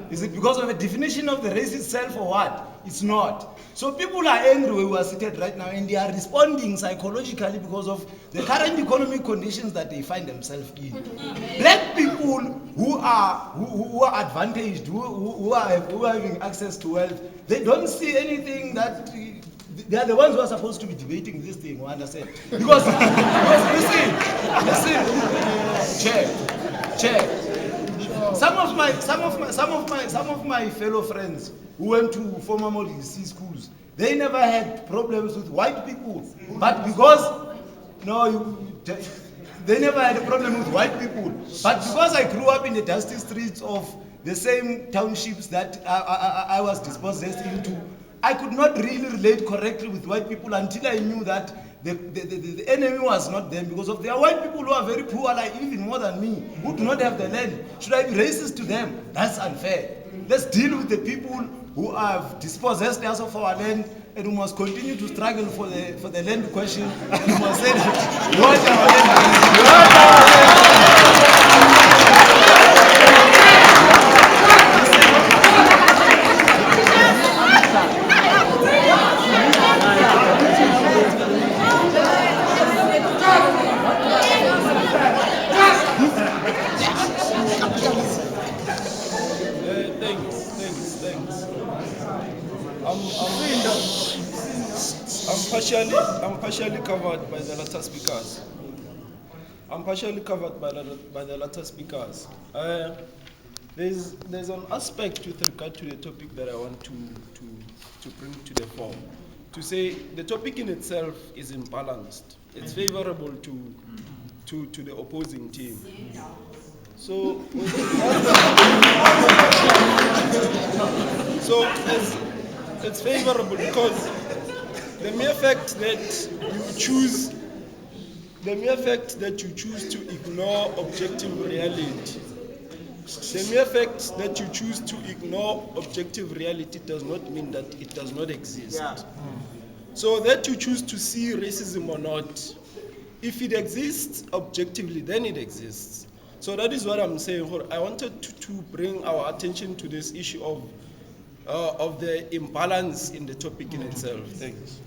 Is it because of a definition of the race itself or what? It's not. So people are angry where we are seated right now and they are responding psychologically because of the current economic conditions that they find themselves in. Black people who are advantaged, who are having access to wealth, they don't see anything that they are the ones who are supposed to be debating this thing, you understand? Because listen, Chair. Some of my fellow friends who went to former Model C schools, they never had problems with white people, but because they never had a problem with white people, but because I grew up in the dusty streets of the same townships that I was dispossessed into, I could not really relate correctly with white people until I knew that the enemy was not them, because of there are white people who are very poor, like even more than me, who do not have the land. Should I be racist to them? That's unfair. Let's deal with the people who have dispossessed us of our land, and we must continue to struggle for the land question. And we must say that we want our land. partially covered by the latter speakers. There's an aspect with regard to the topic that I want to bring to the fore. To say the topic in itself is imbalanced. It's favorable to the opposing team. So it's favorable because the mere fact that you choose to ignore objective reality, does not mean that it does not exist. Yeah. So that you choose to see racism or not, if it exists objectively, then it exists. So that is what I'm saying. I wanted to bring our attention to this issue of the imbalance in the topic in itself. Thanks.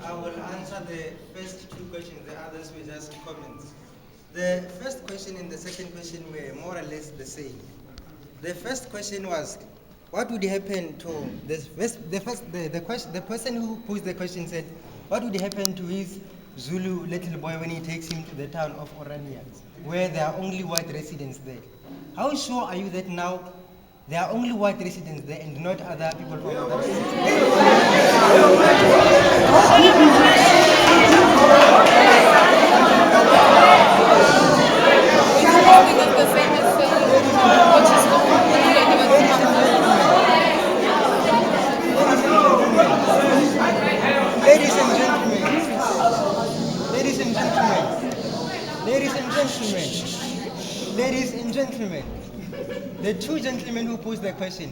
I will answer the first two questions, the others were just comments. The first question and the second question were more or less the same. The first question was, what would happen to the person who posed the question said, what would happen to his Zulu little boy when he takes him to the town of Orania, where there are only white residents there? How sure are you that now there are only white residents there and not other people from other Ladies and gentlemen, the two gentlemen who posed the question,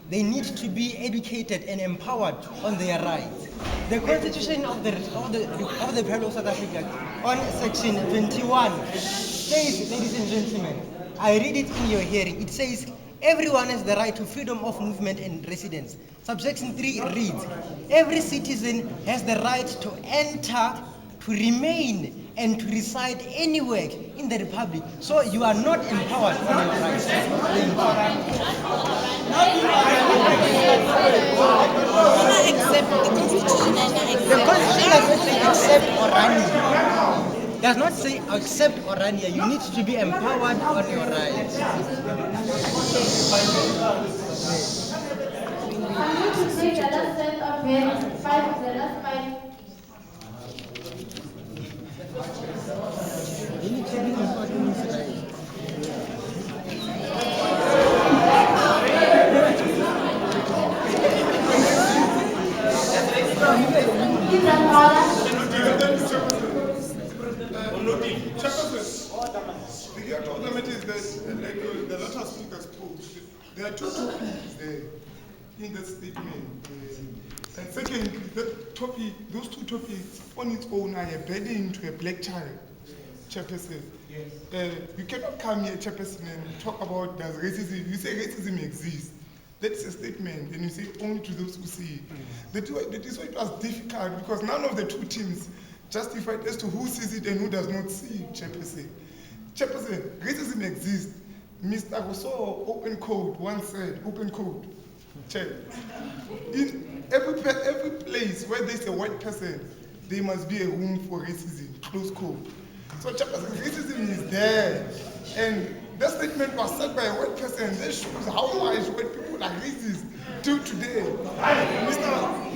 they need to be educated and empowered on their rights. The Constitution of the Republic of South Africa on section 21 says, ladies and gentlemen, I read it in your hearing, it says, everyone has the right to freedom of movement and residence. Subsection 3 reads, every citizen has the right to enter, to remain, and to reside anywhere in the Republic. So you are not empowered on your rights. The Constitution does not say accept Orania. You need to be empowered on your rights. I'm going to take the last set of hands, the last five. You need to be empowered on his rights. The problem is that, like the latter speaker spoke, there are two topics there in the statement. And second, those two topics on its own are a burden to a black child, Chairperson. Yes. You cannot come here, Chairperson, and talk about does racism. You say racism exists. That's a statement, and you say only to those who see it. That is why it was difficult, because none of the two teams justified as to who sees it and who does not see it, Chairperson. Chairperson, racism exists. Mr. Rousseau, open code, once said, open code, Chair. In every place where there's a white person, there must be a room for racism, close code. So Chairperson, racism is there. And that statement was said by a white person. That shows how much white people are racist till today.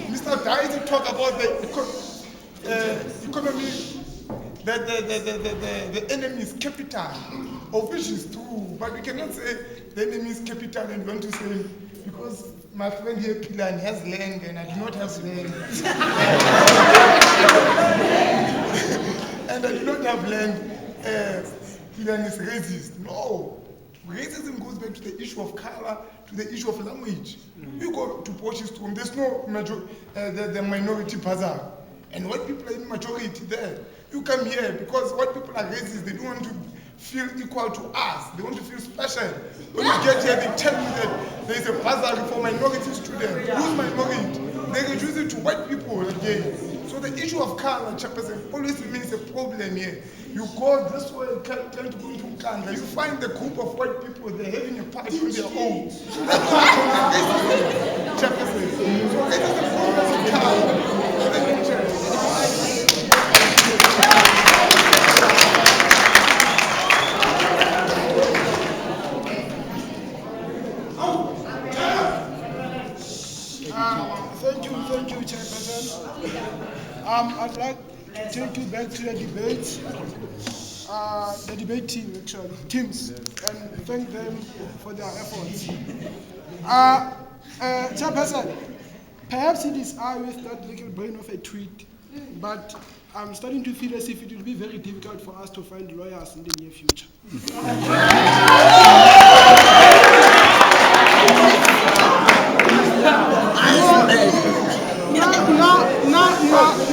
Mr. Daisy talk about the economy, the enemy's capital, of which is true. But we cannot say the enemy's capital and want to say, because my friend here, Pilan, has land and I do not have land. And I do not have land. Pilan is racist. No. Racism goes back to the issue of color, to the issue of language. You go to Portuguese room, there's no the minority bazaar. And white people are in majority there. You come here because white people are racist, they don't want to feel equal to us. They want to feel special. When you get here, they tell you that there is a bursary for minority students. Who's minority? They reduce it to white people again. So the issue of color, Chairperson, always remains a problem here. You go this way, trying to go into Kanda, you find a group of white people, they're having a party on their own. That's not racism, Chairperson. So it is a problem of color. Thank you, Chairperson. I'd like to take you back to the debate team, actually, teams, and thank them for their efforts. Chairperson, perhaps it is I with that little brain of a tweet, but I'm starting to feel as if it will be very difficult for us to find lawyers in the near future.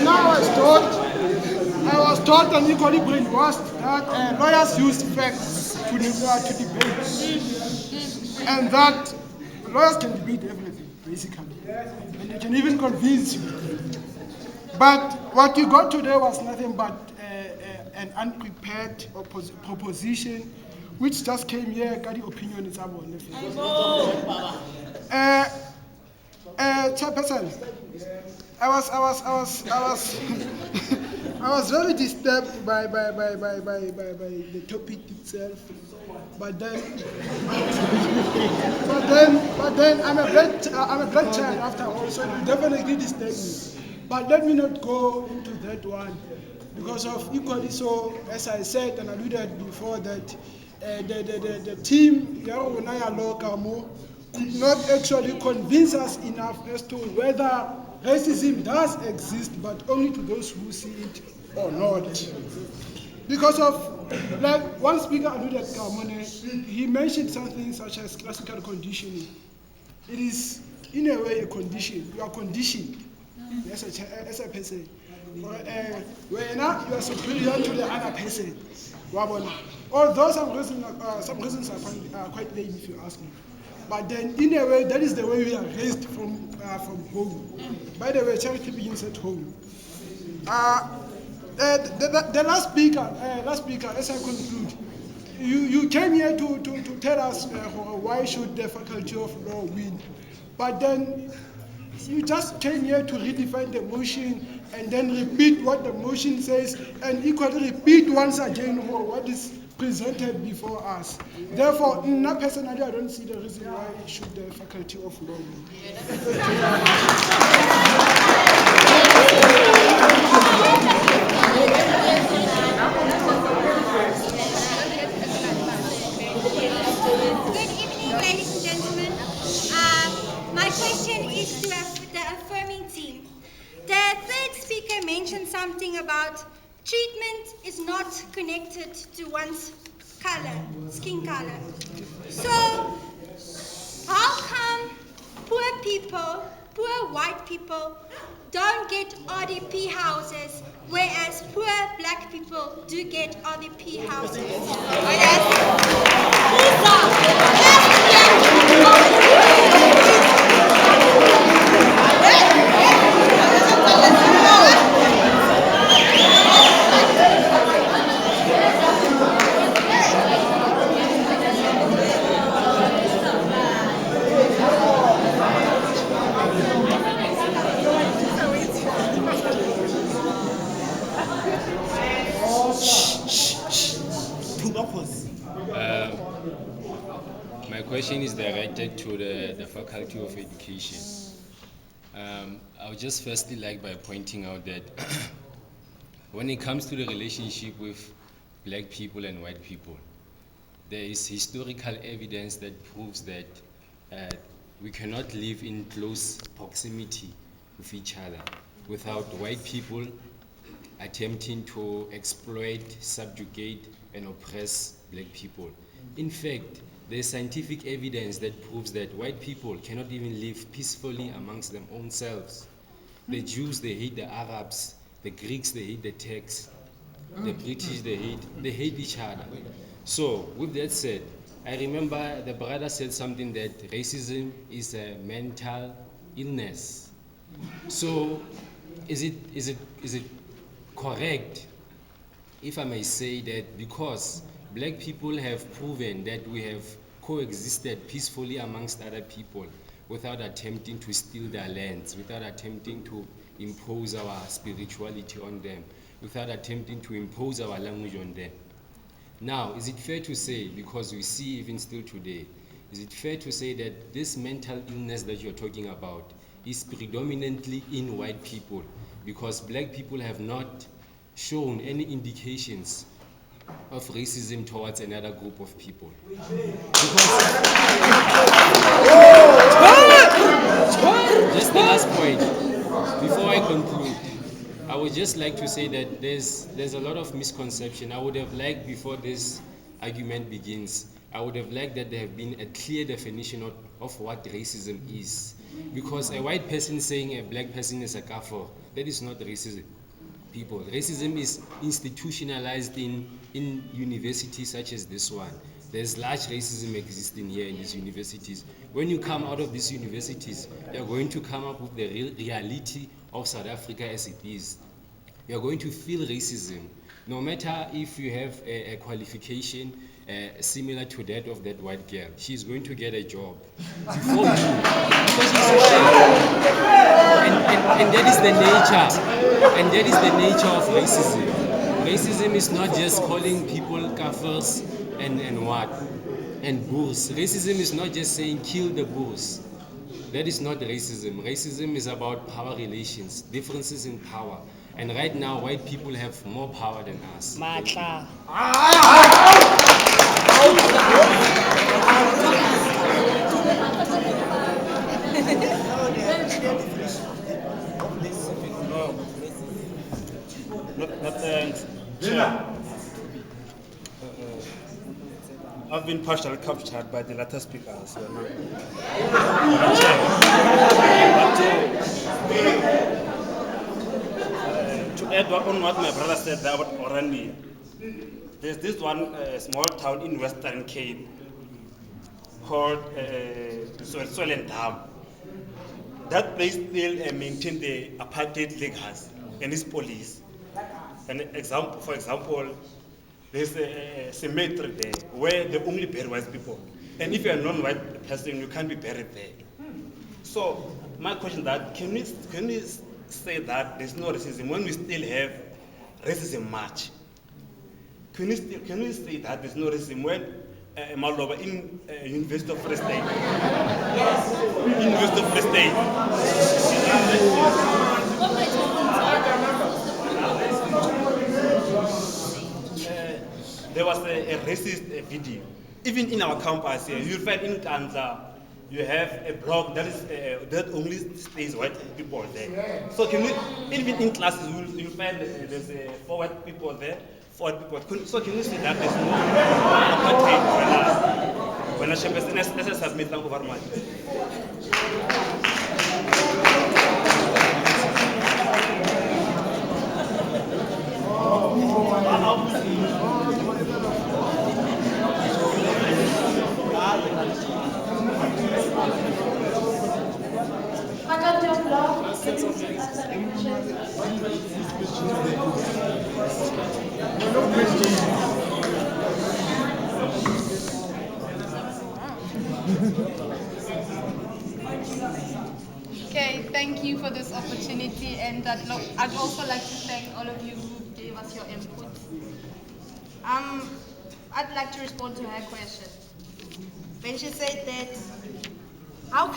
Now I was taught and equally brainwashed that lawyers use facts to debate, and that lawyers can debate everything, basically, and they can even convince you. But what you got today was nothing but an unprepared proposition, which just came here, got the opinion is about nothing. Chairperson, I was very disturbed by the topic itself, but then I'm a black child after all, so it will definitely disturb me. But let me not go into that one, because of equally so, as I said and alluded before, that the team could not actually convince us enough as to whether racism does exist, but only to those who see it or not. Because of, like one speaker alluded, Kamone, he mentioned something such as classical conditioning. It is, in a way, a condition. You are conditioned as a person. When you are superior to the other person. Although some reasons are quite lame, if you ask me. But then, in a way, that is the way we are raised from home. By the way, charity begins at home. The last speaker, as I conclude, you came here to tell us why should the Faculty of Law win. But then, you just came here to redefine the motion and then repeat what the motion says and equally repeat once again what is presented before us. Therefore, personally, I don't see the reason why it should the Faculty of Law win. Good evening, ladies and gentlemen. My question is to the affirming team. The third speaker mentioned something about treatment is not connected to one's color, skin color. So, how come poor people, poor white people, don't get RDP houses, whereas poor black people do get RDP houses? My question is directed to the Faculty of Education. I would just firstly like by pointing out that when it comes to the relationship with black people and white people, there is historical evidence that proves that we cannot live in close proximity with each other without white people attempting to exploit, subjugate, and oppress black people. In fact, there's scientific evidence that proves that white people cannot even live peacefully amongst their own selves. The Jews, they hate the Arabs. The Greeks, they hate the Turks. The British, they hate each other. So, with that said, I remember the brother said something that racism is a mental illness. So, is it correct if I may say that because black people have proven that we have coexisted peacefully amongst other people without attempting to steal their lands, without attempting to impose our spirituality on them, without attempting to impose our language on them. Now, is it fair to say, because we see even still today, is it fair to say that this mental illness that you're talking about is predominantly in white people, because black people have not shown any indications of racism towards another group of people? Just the last point, before I conclude, I would just like to say that there's a lot of misconception. I would have liked, before this argument begins, I would have liked that there have been a clear definition of what racism is. Because a white person saying a black person is a kafir, that is not racism. People. Racism is institutionalized in universities such as this one. There's large racism existing here in these universities. When you come out of these universities, you're going to come up with the real reality of South Africa as it is. You're going to feel racism, no matter if you have a qualification similar to that of that white girl. She's going to get a job before you, because she's white. And that is the nature. And that is the nature of racism. Racism is not just calling people kafirs and what? And bulls. Racism is not just saying kill the bulls. That is not racism. Racism is about power relations, differences in power. And right now, white people have more power than us. Matla. I've been partially captured by the latter speakers. To add on what my brother said about Oranje, there's this one small town in Western Cape called Swellendam. That place still maintains the apartheid legacy and its police. For example, there's a cemetery there where they only bury white people. And if you're a non-white person, you can't be buried there. So my question is that, can we say that there's no racism when we still have racism march? Can we say that there's no racism when Maloba in University of Free State? Yes. University of Free State. There was a racist video. Even in our campus here, you'll find in Kanza, you have a block that is that only stays white people there. So can we, even in classes, you'll find there's 4 white people there, 4 white people. So can you see that there's no apartheid when I submit thank you very much. Okay, thank you for this opportunity, and I'd also like to thank all of you who gave us your input. I'd like to respond to her question. When she said that, how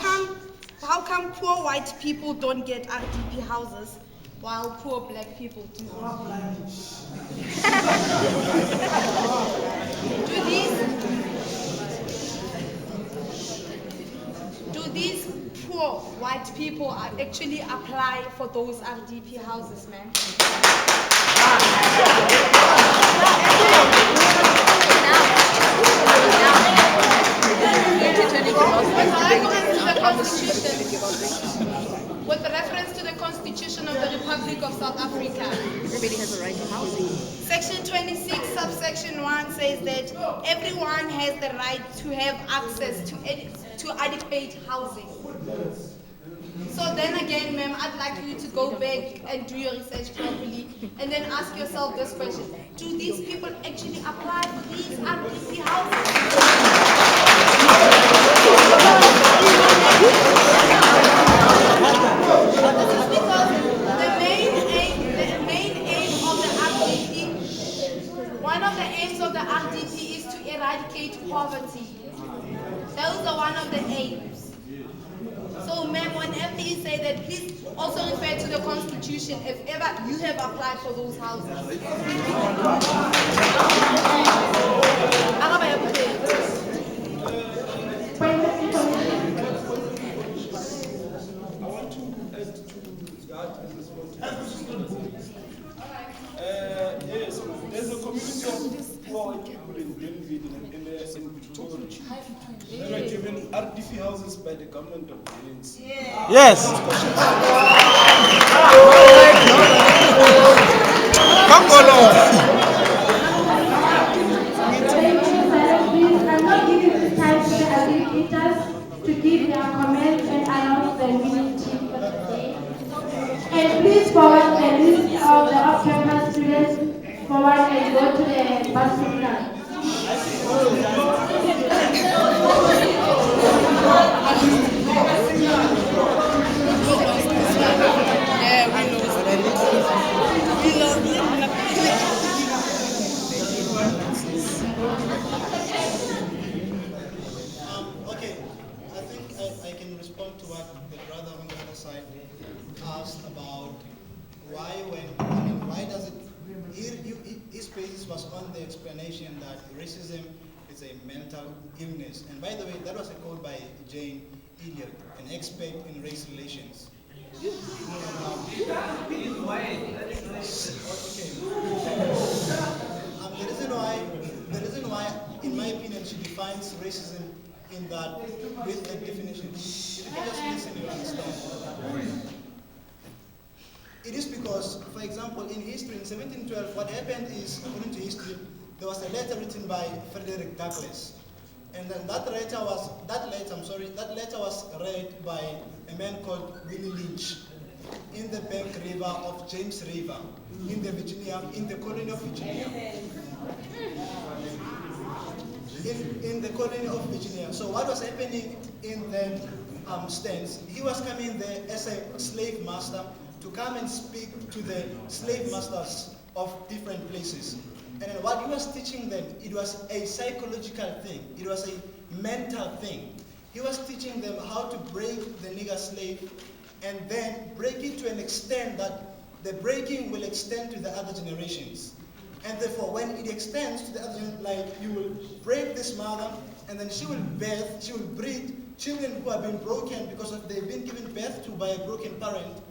come poor white people don't get RDP houses while poor black people do? Do these poor white people actually apply for those RDP houses, man? With reference to the Constitution of the Republic Republic of South Africa. Everybody has a right to housing. Section 26, subsection 1 says that everyone has the right to have access to adequate housing. So then again, ma'am, I'd like you to go back and do your research properly and then ask yourself this question. Do these people actually apply for these RDP housing? This is because the main aim of the RDP, one of the aims of the RDP is to eradicate poverty. Those are one of the aims. So, ma'am, whenever you say that, please also refer to the Constitution if ever you have applied for those houses. Yes, there's a community of poor people in Glenville in Pretoria. They were given RDP houses by the government of the ANC. Yes. Come on. I'm not giving this time to the aggregators to give their comments and announce the winning team for the day. And please forward the list of the off-campus students forward and go to the bus terminal. Okay, I think I can respond to what the brother on the other side asked about why does it, his basis was on the explanation that racism is a mental illness. And by the way, that was a quote by Jane Elliott, an expert in race relations. The reason why, in my opinion, she defines racism in that with a definition. If you can just listen, you understand. It is because, for example, in history, in 1712, what happened is, according to history, there was a letter written by Frederick Douglass. And then that letter was read by a man called Willie Lynch in the Bank River of James River in the colony of Virginia. In the colony of Virginia. So what was happening in that stance, he was coming there as a slave master to come and speak to the slave masters of different places. And what he was teaching them, it was a psychological thing. It was a mental thing. He was teaching them how to break the nigger slave and then break it to an extent that the breaking will extend to the other generations. And therefore, when it extends to the other generation, like you will break this mother and then she will breed children who have been broken because they've been given birth to by a broken parent.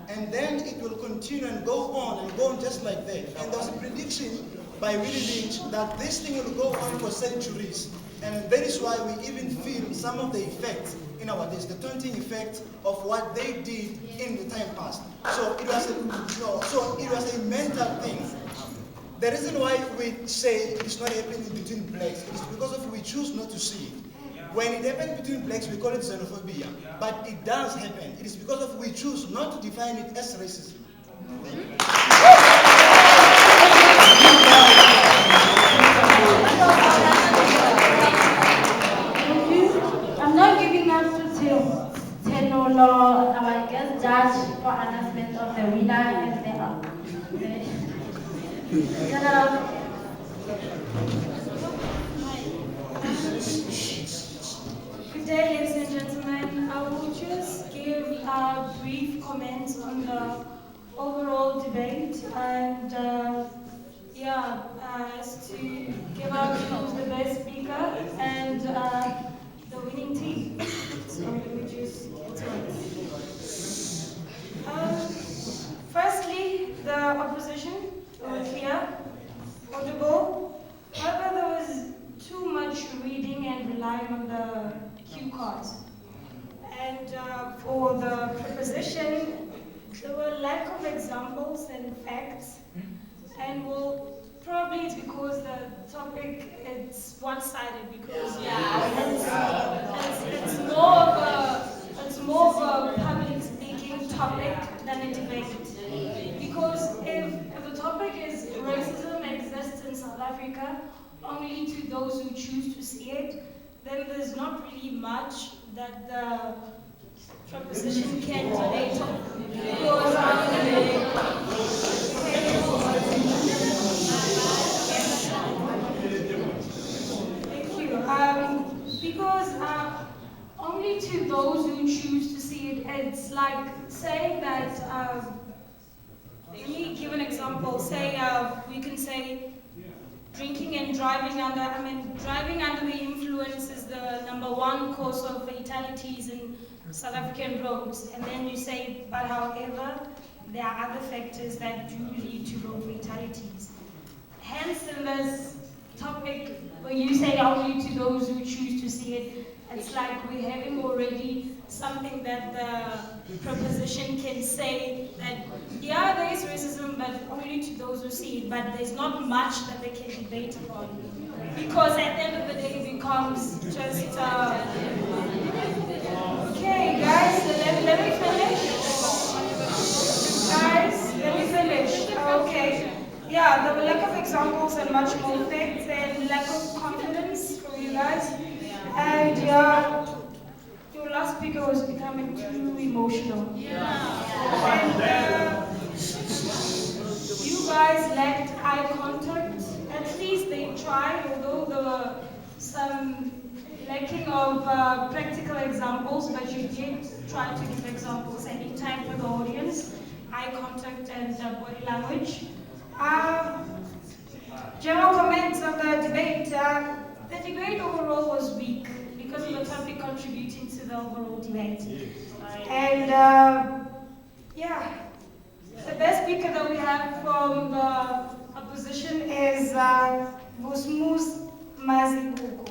And then it will continue and go on just like that. And there was a prediction by Willie Lynch that this thing will go on for centuries. And that is why we even feel some of the effects in our days, the taunting effect of what they did in the time past. So it was a mental thing. The reason why we say it's not happening between blacks is because of we choose not to see it. When it happens between blacks, we call it xenophobia. But it does happen. It is because of we choose not to define it as racism. Thank you. I'm not giving us to Tenolo, our guest judge, for announcement of the winner and the general. Good day, ladies and gentlemen. I will just give a brief comment on the overall debate and as to give out who's the best speaker and the winning team. So let me just get to it. Firstly, the opposition were clear, audible. However, there was too much reading and relying on the cue cards. And for the proposition, there were lack of of examples and facts, and well, probably it's because the topic it's one-sided because it's more of a public speaking topic than a debate. Because if the topic is racism exists in South Africa only to those who choose to see it, then there's not really much that the proposition can debate on. Because thank you. Because only to those who choose to see it, it's like saying that. Let me give an example. Say we can say drinking and driving under. Driving under the influence is the #1 cause of fatalities in South African roads, and then you say, but however, there are other factors that do lead to road fatalities. Hence, in this topic, when you say only to those who choose to see it, it's like we're having already something that the proposition can say that, yeah, there is racism, but only to those who see it, but there's not much that they can debate upon. Because at the end of the day, it becomes just, okay, guys, let me finish. Guys, let me finish. Okay. Yeah, there were lack of examples and much more facts and lack of confidence from you guys. And your last speaker was becoming too emotional. And you guys lacked eye contact. At least they tried, although there were some lacking of practical examples, but you did try to give examples and interact with the audience, eye contact and body language. General comments on the debate. The debate overall was weak because of the topic contributing to the overall debate. And the best speaker that we have from the opposition is Vusmus Mazibuko.